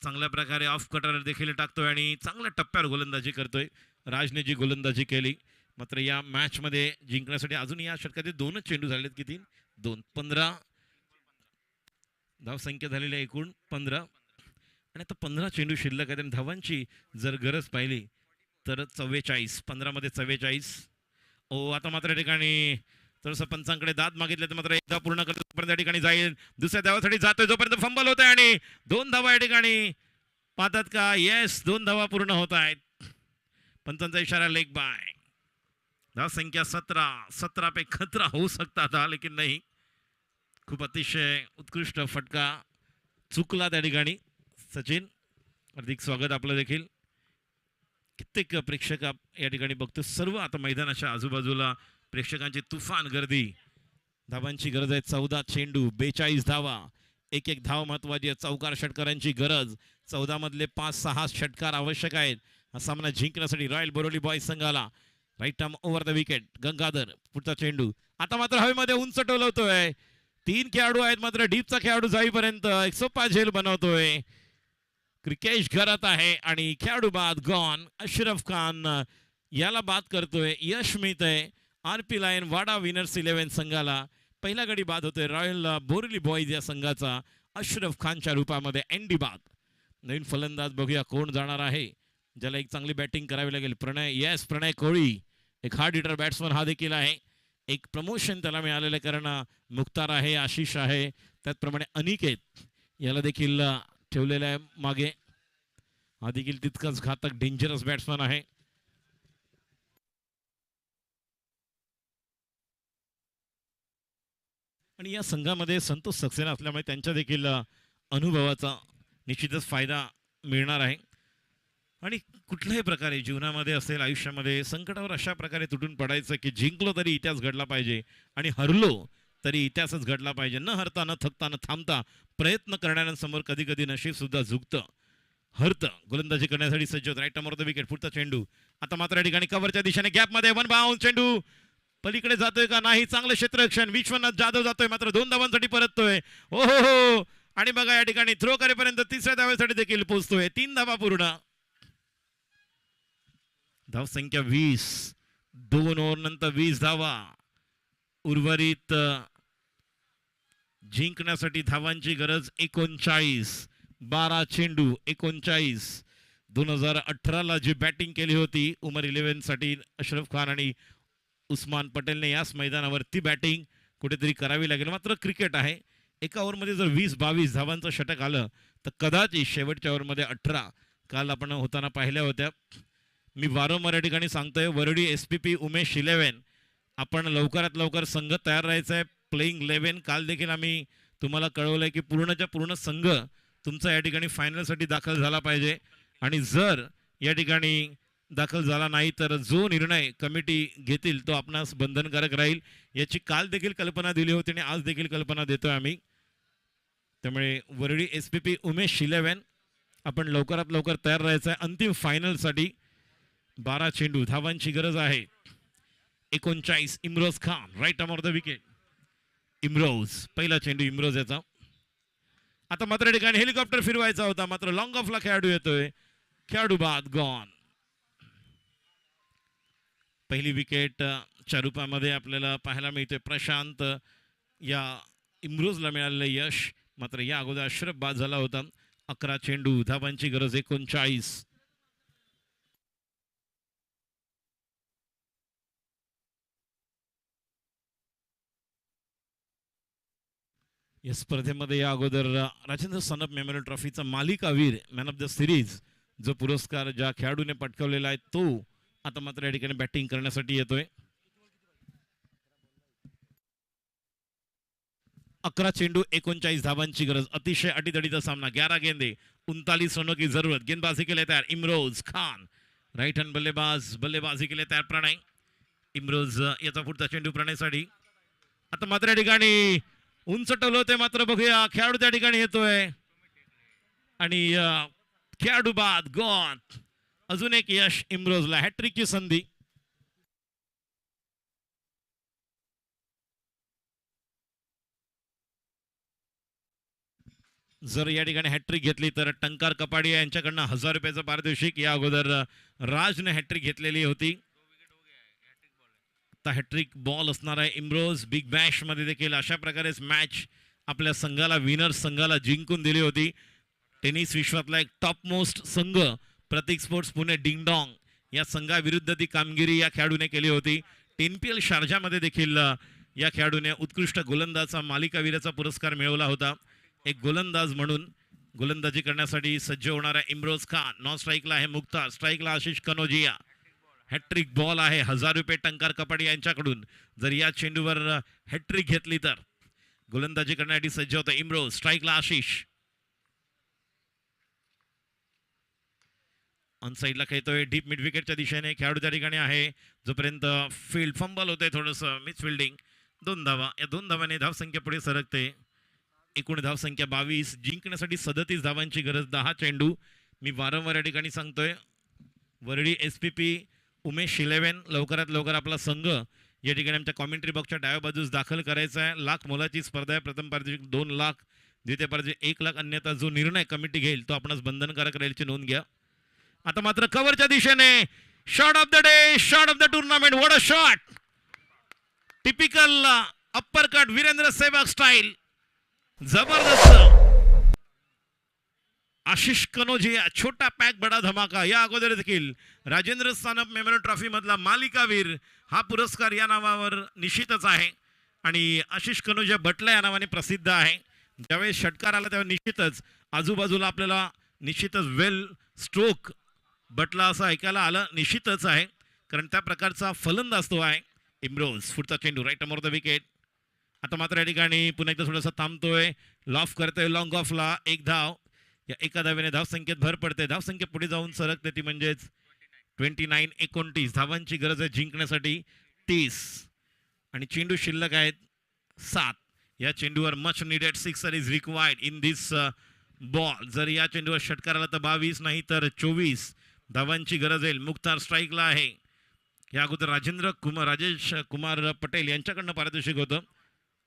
चांगल्या प्रकारे ऑफ कटर देखील टाकतोय आणि चांगल्या टप्प्यावर गोलंदाजी करतोय. राजने जी गोलंदाजी केली, मात्र या मॅच मध्ये जिंकण्यासाठी अजून या षटकातील 2च चेंडू झालेत. किती? 2. 15 धाव संख्या झालेली आहे एकूण 15. आणि आता 15 चेंडू शिल्लक आहेत आणि धावांची जर गरज पाहिली तर 44. 15 मध्ये 44. ओ आता मात्र या ठिकाणी थोडंसं पंचांकडे दाद मागितले तर मात्र एकदा पूर्ण करतो तोपर्यंत या ठिकाणी जाईल. दुसऱ्या धावासाठी जातोय जोपर्यंत फंबल होत आहे आणि 2 धावा या ठिकाणी पाहतात का? येस, 2 धावा पूर्ण होत आहेत. पंचांचा इशारा लेग बाय. धाव संख्या 17. 17 पे खतरा होऊ सकता था लेकिन नहीं. खूप अतिशय उत्कृष्ट फटका चुकला त्या ठिकाणी. सचिन, हार्दिक स्वागत आपलं देखील. कित्येक प्रेक्षक या ठिकाणी बघतो. सर्व आता मैदानाच्या आजूबाजूला प्रेक्षकांची तुफान गर्दी. धावांची गरज आहे. 14 चेंडू, 42 धावा. एक एक धाव महत्वाची आहे. चौकार षटकारांची गरज. 14 मधले 5-6 षटकार आवश्यक आहेत हा सामना जिंकण्यासाठी. रॉयल बोरोली बॉयज संघाला right arm over the wicket. Gangadhar पुढचा चेंडू. आता मात्र हवेमध्ये उंच टोलवतोय. 3 खेळाडू आहेत, मात्र डीपचा खेळाडू जाईपर्यंत एक सोपा झेल बनवतोय. क्रिकेश घरात आहे आणि खेळाडू बाद गॉन. अशरफ खान याला बाद करतोय. यश मिळतंय RP लायन वाडा विनर्स 11 संघाला. पहिला गडी बाद होतोय रॉयल बोरली बॉयज या संघाचा अशरफ खानच्या रूपामध्ये. एंडी बाद. नवीन फलंदाज बघूया कोण जाणार आहे, ज्याला एक चांगली बॅटिंग करावी लागेल. प्रणय कोळी एक हार्ड हिटर बॅट्समन हा देखील आहे. एक प्रमोशन त्याला मिळालेलं आहे, कारण मुख्तार आहे, आशिष आहे, त्याचप्रमाणे अनिकेत याला देखील ठेवलेलं आहे मागे. हा देखील तितकाच घातक डेंजरस बॅट्समन आहे. आणि या संघामध्ये संतोष सक्सेना असल्यामुळे त्यांच्या देखील अनुभवाचा निश्चितच फायदा मिळणार आहे. आणि कुठल्याही प्रकारे जीवनामध्ये असेल, आयुष्यामध्ये संकटावर अशा प्रकारे तुटून पडायचं की जिंकलो तरी इतिहास घडला पाहिजे आणि हरलो तरी इतिहासच घडला पाहिजे. न हरता, न थकता, न थांबता प्रयत्न करणाऱ्यांसमोर कधी कधी नशीब सुद्धा झुकतं, हरतं. गोलंदाजी करण्यासाठी सज्ज होत. Right arm wicket. पुढचा चेंडू. आता मात्र या ठिकाणी कव्हरच्या दिशेने गॅपमध्ये 1 बाउंस. चेंडू पलीकडे जातोय का नाही? चांगलं क्षेत्ररक्षण. विश्वनाथ जाधव जातोय, मात्र 2 धावांसाठी परततोय. ओ हो हो. आणि बघा या ठिकाणी थ्रो करेपर्यंत 3ऱ्या धावेसाठी देखील पोहोचतोय. 3 धावा पूर्ण. धाव संख्या 20. 2 ओव्हर नंतर 20 धावा. उर्वरित जिंकण्यासाठी धावांची गरज 39. 12 चेंडू 39. 2018ला जी बॅटिंग केली होती उमर 11 साठी अशरफ खान आणि उस्मान पटेलने याच मैदानावरती बॅटिंग कुठेतरी करावी लागेल. मात्र क्रिकेट आहे, एका ओव्हरमध्ये जर 20-22 धावांचं षटक आलं तर कदाचित शेवटच्या ओव्हरमध्ये 18 काल आपण होताना पाहिल्या होत्या. मी वारंवार या ठिकाणी सांगतोय, वरडी SPP उमेश 11 आपण लवकरात लवकर संघ तयार राहायचा आहे. प्लेइंग 11 काल देखील आम्ही तुम्हाला कळवलंय की पूर्णच्या पूर्ण संघ तुमचा या ठिकाणी फायनलसाठी दाखल झाला पाहिजे. आणि जर या ठिकाणी दाखल झाला नाही तर जो निर्णय कमिटी घेतील तो आपणास बंधनकारक राहील. याची काल देखील कल्पना दिली होती आणि आज देखील कल्पना देतोय आम्ही. त्यामुळे वरडी SPP उमेश 11 आपण लवकरात लवकर तयार राहायचं आहे अंतिम फायनलसाठी. 12 चेंडू, धावांची गरज आहे 39. Imroz Khan right arm the wicket. Imroz पहिला चेंडू इम्रोज याचा. आता मात्र ठिकाणी हेलिकॉप्टर फिरवायचा होता, मात्र लॉंग ऑफला खेळाडू येतोय. खेळाडू बाद गॉन. पहिली विकेट च्या रूपामध्ये आपल्याला पाहायला मिळते. प्रशांत या इम्रोजला मिळालेलं यश. मात्र या अगोदर अशरफ बाद झाला होता. 11 चेंडू, धावांची गरज 39. या स्पर्धेमध्ये या अगोदर राजेंद्र सनप मेमोरियल ट्रॉफीचा मालिकावीर मॅन ऑफ द सिरीज जो पुरस्कार ज्या खेळाडूने पटकावलेला आहे तो आता मात्र या ठिकाणी बॅटिंग करण्यासाठी येतोय. 11 चेंडू 39 धावांची गरज. अतिशय अटीतडीचा सामना. 11 गेंदे 39 रनों की जरूरत. गेंदबाजी के लिए तयार इमरोज खान. राईट हँड बल्लेबाज. बल्लेबाजी के लिए तयार प्रणय. इमरोज याचा पुढचा चेंडू प्रणयसाठी. आता मात्र या ठिकाणी उंच टोल होते, मात्र बघूया खेळाडू त्या ठिकाणी येतोय आणि खेळाडू बाद गॉन. अजून एक यश इमरोजला. हॅट्रिकची संधी. जर या ठिकाणी हॅट्रिक घेतली तर टंकार कपाडिया यांच्याकडनं 1000 रुपयाचं पारितोषिक. या अगोदर राजने हॅट्रिक घेतलेली होती. आता हॅट्रिक बॉल असणार आहे इमरोज. बिग बॅश मध्ये देखील अशा प्रकारेच मॅच आपल्या संघाला विनर्स संघाला जिंकून दिली होती. टेनिस विश्वातला एक टॉप मोस्ट संघ प्रतीक स्पोर्ट्स पुणे डिंगडॉंग या संघाविरुद्ध ती कामगिरी या खेळाडूने केली होती. टेनपीएल शारजामध्ये देखील या खेळाडूने उत्कृष्ट गोलंदाजा मालिकावीराचा पुरस्कार मिळवला होता. एक गोलंदाज म्हणून गोलंदाजी करण्यासाठी सज्ज होणारा इमरोज खान. नॉन स्ट्राईकला आहे मुख्तार, स्ट्राईकला आशिष कनोजिया. हॅट्रिक बॉल आहे 1000 रुपये टंकार कपाडी यांच्याकडून. जर या चेंडूवर हॅट्रिक घेतली तर गोलंदाजी करण्यासाठी सज्ज होता इमरोज. स्ट्राईकला आशिष. ऑन साईडला खेळतोय डीप मिड विकेटच्या दिशेने. खेळाडू त्या ठिकाणी आहे. जोपर्यंत फील्ड फंबल होते थोडंसं मिस फिल्डिंग. 2 धावा. या 2 धावाने धावसंख्या पुढे सरकते. एकूण धावसंख्या 22. जिंकण्यासाठी 37 धावांची गरज. 10 चेंडू. मी वारंवार या ठिकाणी सांगतोय वरळी SPP उमेश 11 लवकरात लवकर आपला संघ या ठिकाणी आमच्या कॉमेंट्री बॉक्सच्या डाव्या बाजूस दाखल करायचा आहे. लाख मोलाची स्पर्धा आहे. प्रथम पारितोषिक 2 लाख, द्वितीय पारितोषिक 1 लाख. अन्यथा जो निर्णय कमिटी घेईल तो आपणास बंधनकारक राहीलची नोंद घ्या. आता मात्र कव्हरच्या दिशेने shot of the day, shot of the tournament. What a shot. Typical upper cut Virender Sehwag style. जबरदस्त. आशिष कनोजिया. छोटा पॅक बडा धमाका. या अगोदर देखील राजेंद्र सानप मेमोरियल ट्रॉफी मधला मालिकावीर हा पुरस्कार या नावावर निश्चितच आहे आणि आशिष कनोजिया बटला या नावाने प्रसिद्ध आहे. ज्यावेळेस षटकार आला तेव्हा निश्चितच आजूबाजूला आपल्याला निश्चितच वेल स्ट्रोक बटला असं ऐकायला आलं. निश्चितच आहे कारण त्या प्रकारचा फलंदाज तो आहे इमरोज. पुढचा चेंडू राईट अमोर द विकेट. आता मात्र या ठिकाणी पुन्हा एकदा थोडासा थांबतोय. लॉफ करतोय लॉंग ऑफला. 1 धाव. या एका धावेने धावसंख्येत भर पडते. धावसंख्या पुढे जाऊन सरकते ती म्हणजेच 29 धावांची गरज आहे जिंकण्यासाठी. 30 आणि चेंडू शिल्लक आहेत 7. या चेंडूवर much needed sixer is required in this ball. जर या चेंडूवर षटकार आला तर 22 नाही तर 24 धावांची गरज येईल. मुख्तार स्ट्राईकला आहे. या अगोदर राजेश कुमार पटेल यांच्याकडनं पारितोषिक होतं.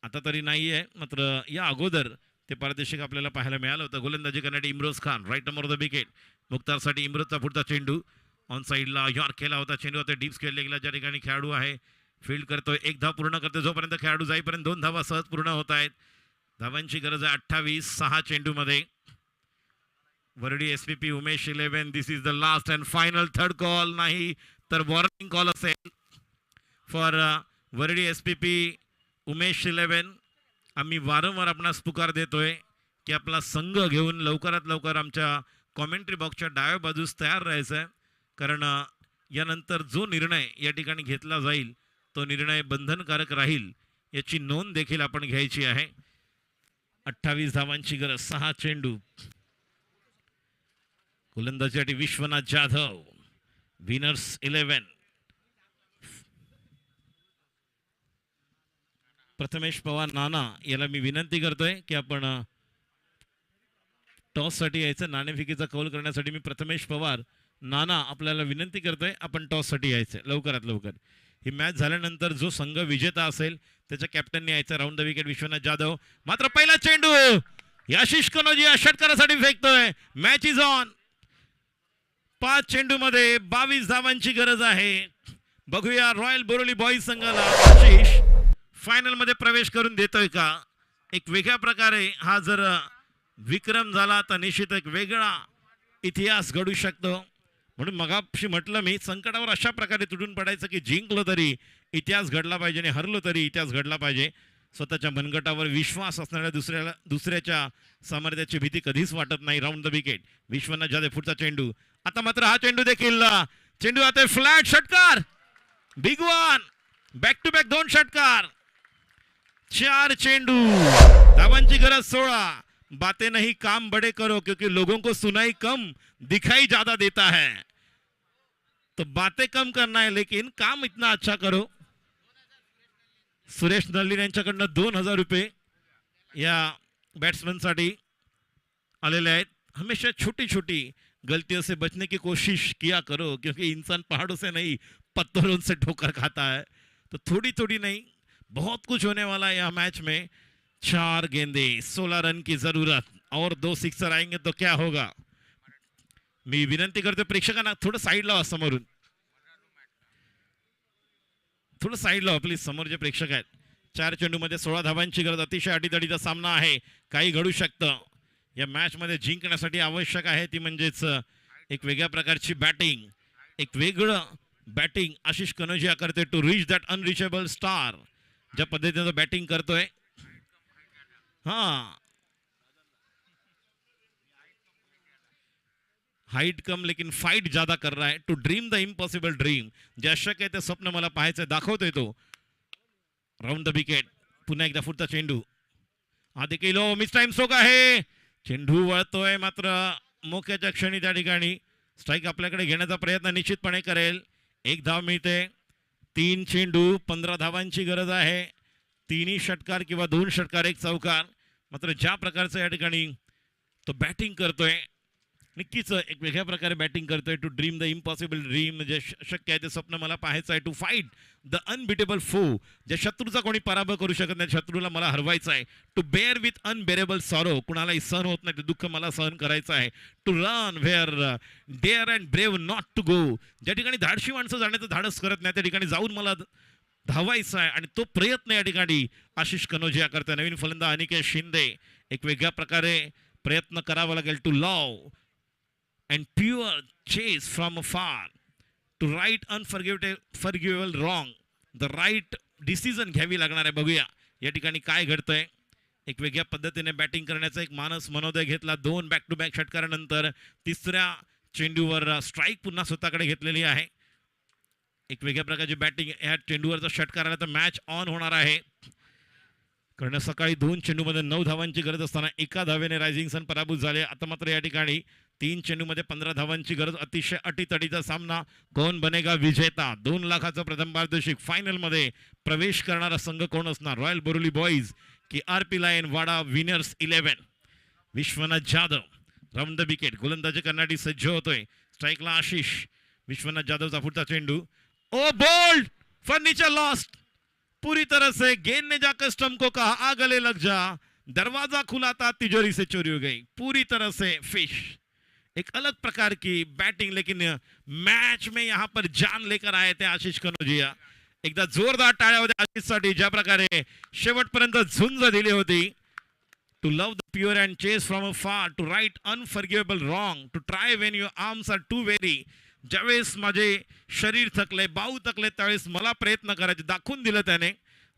आता तरी नाही आहे, मात्र या अगोदर ते पारितोषिक आपल्याला पाहायला मिळालं होतं. गोलंदाजी करण्यासाठी Imroz Khan. Right number the wicket. मुख्तारसाठी इमरोजचा पुढचा चेंडू. ऑन साईडला यॉर्क केला होता चेंडू. आता डीप्स खेळले गेला. ज्या ठिकाणी खेळाडू आहे फील्ड करतोय. 1 धाव पूर्ण करतोय. जोपर्यंत खेळाडू जाईपर्यंत 2 धावा सहज पूर्ण होत आहेत. धावांची गरज आहे 28. 6 चेंडूमध्ये. वरडी SPP Umesh 11. This is the last and final third call. नाही तर वॉर्निंग कॉल असेल फॉर वरडी SPP उमेश 11. आम्ही वारंवार आपणास पुकार देतोय की आपला संघ घेऊन लवकरात लवकर आमच्या कॉमेंट्री बॉक्सच्या डाव्या बाजूस तयार राहायचं आहे. कारण यानंतर जो निर्णय या ठिकाणी घेतला जाईल तो निर्णय बंधनकारक राहील याची नोंद देखील आपण घ्यायची आहे. 28 धावांची गरज. 6 चेंडू. गोलंदाजीसाठी विश्वनाथ जाधव. विनर्स 11. प्रथमेश पवार नाना याला मी विनंती करतोय की आपण टॉस साठी यायचं. नाणेफेकीचा कौल करण्यासाठी मी प्रथमेश पवार नाना आपल्याला विनंती करतोय आपण टॉस साठी यायचं लवकरात लवकर. ही मॅच झाल्यानंतर जो संघ विजेता असेल त्याच्या कॅप्टनने यायचं. Round the wicket Vishwanath Jadhav. मात्र पहिला चेंडू आशिष कनोजिया षटकारासाठी फेकतोय. Match is on. 5 चेंडू मध्ये 22 धावांची गरज आहे. बघूया रॉयल बोरोली बॉईज संघाला आशिष फायनल मध्ये प्रवेश करून देतोय का. एक वेगळ्या प्रकारे हा जर विक्रम झाला तर निश्चित एक वेगळा इतिहास घडू शकतो. म्हणून मगाशी म्हटलं मी संकटावर अशा प्रकारे तुटून पडायचं की जिंकलो तरी इतिहास घडला पाहिजे आणि हरलो तरी इतिहास घडला पाहिजे. स्वतःच्या मनगटावर विश्वास असणाऱ्या दुसऱ्याच्या सामर्थ्याची भीती कधीच वाटत नाही. Round the wicket Vishwanath Jadhav. पुढचा चेंडू. आता मात्र हा चेंडू देखील चेंडू आता फ्लॅट षटकार. Big one. Back to back 2 षटकार. 4 चेंडू. धावांची गरज 16. बातें नहीं काम बड़े करो क्योंकि लोगों को सुनाई कम दिखाई ज्यादा देता है. तो बातें कम करना है लेकिन काम इतना अच्छा करो. सुरेश नल्ली यांच्याकडनं 2000 रुपये या बॅट्समॅन साठी आलेले आहेत. हमेशा छोटी छोटी गलतियों से बचने की कोशिश किया करो क्योंकि इंसान पहाड़ों से नहीं पत्थरों से ठोकर खाता है. तो थोड़ी थोड़ी नहीं बहुत कुछ होने वाला है यह मैच में. 4 गेंदे 16 रन की जरूरत और 2 सिक्सर आएंगे तो क्या होगा. मी विनंती करतो प्रेक्षकांना थोडं साईड लावा समोरून. थोडं साईड लावा प्लीज. समोर जे प्रेक्षक आहेत. 4 चेंडूमध्ये 16 धावांची गरज. अतिशय अटीतडीचा सामना आहे. काही घडू शकतं. या मॅच मध्ये जिंकण्यासाठी आवश्यक आहे ती म्हणजेच एक वेगळ्या प्रकारची बॅटिंग. एक वेगळं बॅटिंग आशिष कनोजिया करते to reach that unreachable star. ज्या पद्धतीने तो बॅटिंग करतोय. हाँ हाइट कम लेकिन फाइट ज्यादा कर रहा है. To dream the impossible dream. जे अशक्य आहे ते स्वप्न मला पाहायचं दाखवतोय तो. Round the wicket. पुन्हा एकदा पुढचा चेंडू. हा देखील मिस टाइम स्ट्रोक आहे. चेंडू वळतोय मात्र मोक्याच्या क्षणी त्या ठिकाणी स्ट्राईक आपल्याकडे घेण्याचा प्रयत्न निश्चितपणे करेल. 1 धाव मिळते. 3 चेंडू 15 धावांची गरज आहे. 3 षटकार किंवा 2 षटकार 1 चौकार. मात्र ज्या प्रकारचं या ठिकाणी तो बॅटिंग करतोय नक्कीच एक वेगळ्या प्रकारे बॅटिंग करतोय. To dream the impossible dream. जे शक्य आहे ते स्वप्न मला पाहायचं आहे. टू फाईट द अनबिटेबल फो. ज्या शत्रूचा कोणी पराभव करू शकत नाही शत्रूला मला हरवायचं आहे. To bear with unbearable sorrow. कुणालाही सहन होत नाही ते दुःख मला सहन करायचं आहे. To run where dare and brave not to go. ज्या ठिकाणी धाडशी माणसं जाण्याचं धाडस करत नाही त्या ठिकाणी जाऊन मला धावायचं आहे आणि तो प्रयत्न या ठिकाणी आशिष कनोजिया करतोय. नवीन फलंदाज अनिकेत शिंदे. एक वेगळ्या प्रकारे प्रयत्न करावा लागेल. To love and pure chase from afar to right unforgivable wrong. the right decision घ्यावी लागणार आहे. बघूया या ठिकाणी काय घडतंय. एक वेगळ्या पद्धतीने बॅटिंग करण्याचा एक मानस मनोदय घेतला. 2 बॅक टू बॅक षटकारानंतर तिसऱ्या चेंडूवर स्ट्राईक पुन्हा स्वतःकडे घेतलेली आहे. एक वेगळ्या प्रकारची बॅटिंग. या चेंडूवरचा षटकार आला तर मॅच ऑन होणार आहे. कारण सकाळी 2 चेंडूमध्ये 9 धावांची गरज असताना 1 धावेने रायझिंग सन पराभूत झाले. आता मात्र या ठिकाणी 3 चेंडूमध्ये 15 धावांची गरज. अतिशय अटीतडीचा सामना. कोण बनेगा विजेता. 2 लाखाचा प्रथम पारितोषिक. फायनल मध्ये प्रवेश करणारा संघ कोण असणार. रॉयल बोरिवली बॉईज की RP Lion Wada winners 11. Vishwanath Jadhav round the wicket. गोलंदाजी करण्यासाठी सज्ज होतोय. स्ट्राईकला आशिष. विश्वनाथ जाधवचा पुढचा चेंडू. ओ बोल्ड फर्निचर लॉस्ट. पूरी तरह से गेंद ने जाकर स्टंप को कहा आ गले लग जा. दरवाजा खुला था तिजोरी से चोरी हो गई. पूरी तरह से फिश. एक अलग प्रकार की बैटिंग लेकिन मैच में यहाँ पर जान लेकर आए थे आशिष कनोजिया. एकदा जोरदार टाळ्या होत्या आशिषसाठी. ज्या प्रकारे शेवटपर्यंत झुंज दिली होती. To love the pure and chase from afar. To right unforgivable wrong. To try when your arms are too weary. ज्यावेळेस माझे शरीर थकले बाहू थकले त्यावेळेस मला प्रयत्न करायचे दाखवून दिलं त्याने.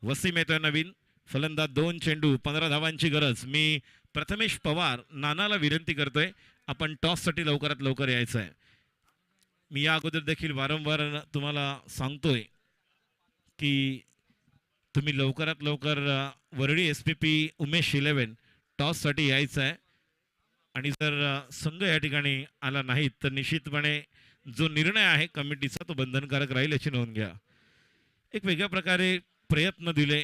वसीम येतोय नवीन फलंदाज. 2 चेंडू 15 धावांची गरज. मी प्रथमेश पवार नानाला विनंती करतोय आपण टॉससाठी लवकरात लवकर यायचं आहे. मी या अगोदर देखील वारंवार तुम्हाला सांगतोय की तुम्ही लवकरात लवकर वरळी SPP उमेश 11 टॉससाठी यायचं आहे. आणि जर संघ या ठिकाणी आला नाही तर निश्चितपणे जो निर्णय आहे कमिटीचा तो बंधनकारक राहील याची नोंद घ्या. एक वेगळ्या प्रकारे प्रयत्न दिले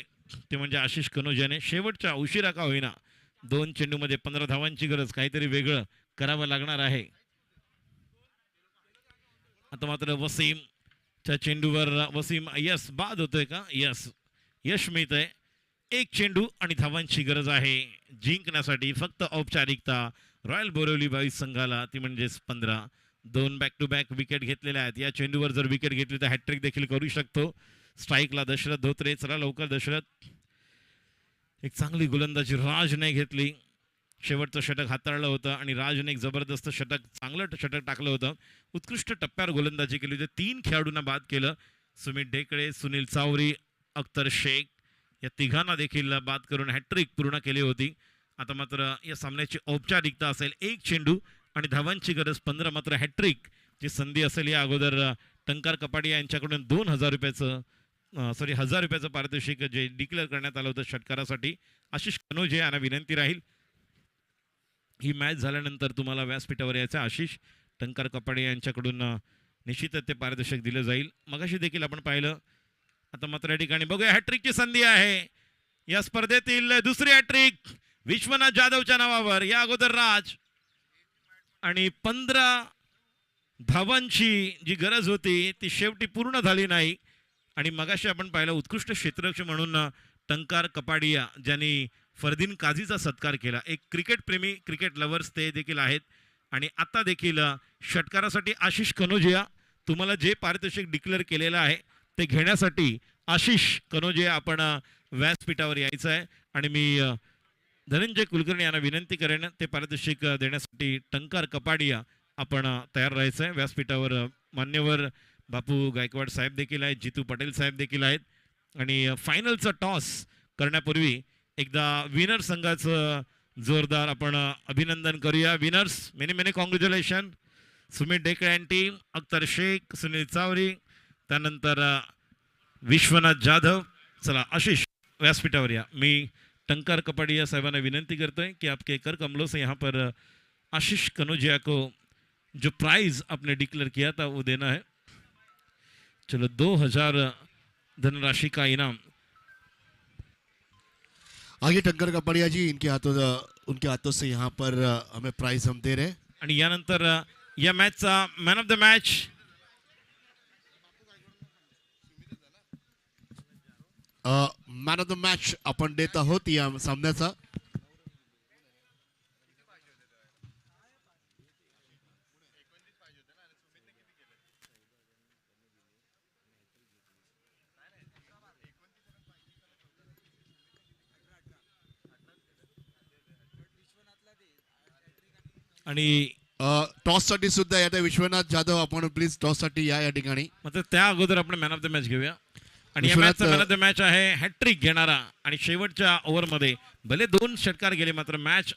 ते म्हणजे आशिष कनोजियाने. शेवटच्या उशिरा का होईना 2 चेंडूमध्ये 15 धावांची गरज. काहीतरी वेगळं करावं लागणार आहे. आता मात्र वसीमच्या चेंडूवर वसीम यस बाद होतोय का. यश मिळतंय. 1 चेंडू आणि धावांची गरज आहे जिंकण्यासाठी. फक्त औपचारिकता रॉयल बोरिवली बॉईज संघाला ती म्हणजेच 15. 2 बॅक टू बॅक विकेट घेतलेल्या आहेत. या चेंडूवर जर विकेट घेतली तर हॅट्रिक देखील करू शकतो. स्ट्राईकला दशरथ धोत्रे. चला लवकर दशरथ. एक चांगली गोलंदाजी राजने घेतली. शेवटचं षटक हाताळलं होतं आणि राजने एक जबरदस्त षटक चांगलं षटक टाकलं होतं. उत्कृष्ट टप्प्यावर गोलंदाजी केली होती. 3 खेळाडूंना बाद केलं. सुमित ढेकळे सुनील चावरी अख्तर शेख या तिघांना देखील बाद करून हॅट्रिक पूर्ण केली होती. आता मात्र या सामन्याची औपचारिकता असेल. 1 चेंडू आणि धावांची गरज. 15 मात्र हॅट्रिक ची संधी असेल. या अगोदर टंकार कपाडिया यांच्याकडून 2000 रुपयाचं सॉरी 1000 रुपयाचं पारितोषिक जे डिक्लेअर करण्यात आलं होतं षटकारासाठी. आशिष कनोजे यांना विनंती राहील ही मॅच झाल्यानंतर तुम्हाला व्यासपीठावर यायचं. आशिष टंकार कपाडे यांच्याकडून निश्चितच ते पारितोषिक दिलं जाईल. मगाशी देखील आपण पाहिलं. आता मात्र या ठिकाणी बघूया हॅट्रिकची संधी आहे या स्पर्धेतील दुसरी हॅट्रिक विश्वनाथ जाधवच्या नावावर. या अगोदर राज आणि 15 धावांची जी गरज होती ती शेवटी पूर्ण झाली नाही. आणि मगाशी आपण पाहिलं उत्कृष्ट क्षेत्ररक्षक म्हणून टंकार कपाडिया ज्यांनी फरदीन काझीचा सत्कार केला. एक क्रिकेट प्रेमी क्रिकेट लवर्स ते देखील आहेत. आणि आता देखील षटकारासाठी आशिष कनोजिया तुम्हाला जे पारितोषिक डिक्लेअर केलेलं आहे ते घेण्यासाठी आशिष कनोजिया आपण व्यासपीठावर यायचं आहे. आणि मी धनंजय कुलकर्णी यांना विनंती करेन ते पारितोषिक देण्यासाठी टंकार कपाडिया आपण तयार राहायचं आहे. व्यासपीठावर मान्यवर बापू गायकवाड साहेब देखील आहेत, जितू पटेल साहेब देखील आहेत. आणि फायनलचा टॉस करण्यापूर्वी एकदा विनर संघाचं जोरदार आपण अभिनंदन करूया. Winners many many congratulation. Sumit Dekale and team, Akhtar Shaikh, Sunil Chavari, त्यानंतर विश्वनाथ जाधव. चला आशीष व्यासपीठावर या. मी टंकार कपाडिया साहबाना विनंती करते हैं कि आपके कर कमलों से यहाँ पर आशीष कनोजिया को जो प्राइज आपने डिक्लेयर किया था वो देना है. चलो 2000 धनराशि का इनाम. आगे टंकर कपाडिया जी उनके हाथों से यहाँ पर हमें प्राइज हम दे रहे हैं. आणि यानंतर या मॅचचा man of the match man of the match आपण देत आहोत या सामन्याचा. आणि टॉस साठी सुद्धा येत आहे विश्वनाथ जाधव. आपण प्लीज टॉस साठी या ठिकाणी. मात्र त्या अगोदर आपण मॅन ऑफ द मॅच घेऊया. आणि या विश्वनाथ, मॅचचा मॅन ऑफ द मॅच आहे हॅट्रिक घेणारा आणि शेवटच्या ओव्हरमध्ये भले 2 षटकार गेले मात्र मॅच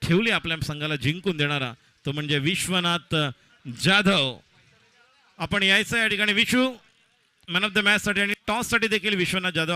ठेवली आपल्या संघाला जिंकून देणारा तो म्हणजे विश्वनाथ जाधव. आपण यायचं या ठिकाणी Vishu man of the match साठी आणि टॉस साठी देखील विश्वनाथ जाधव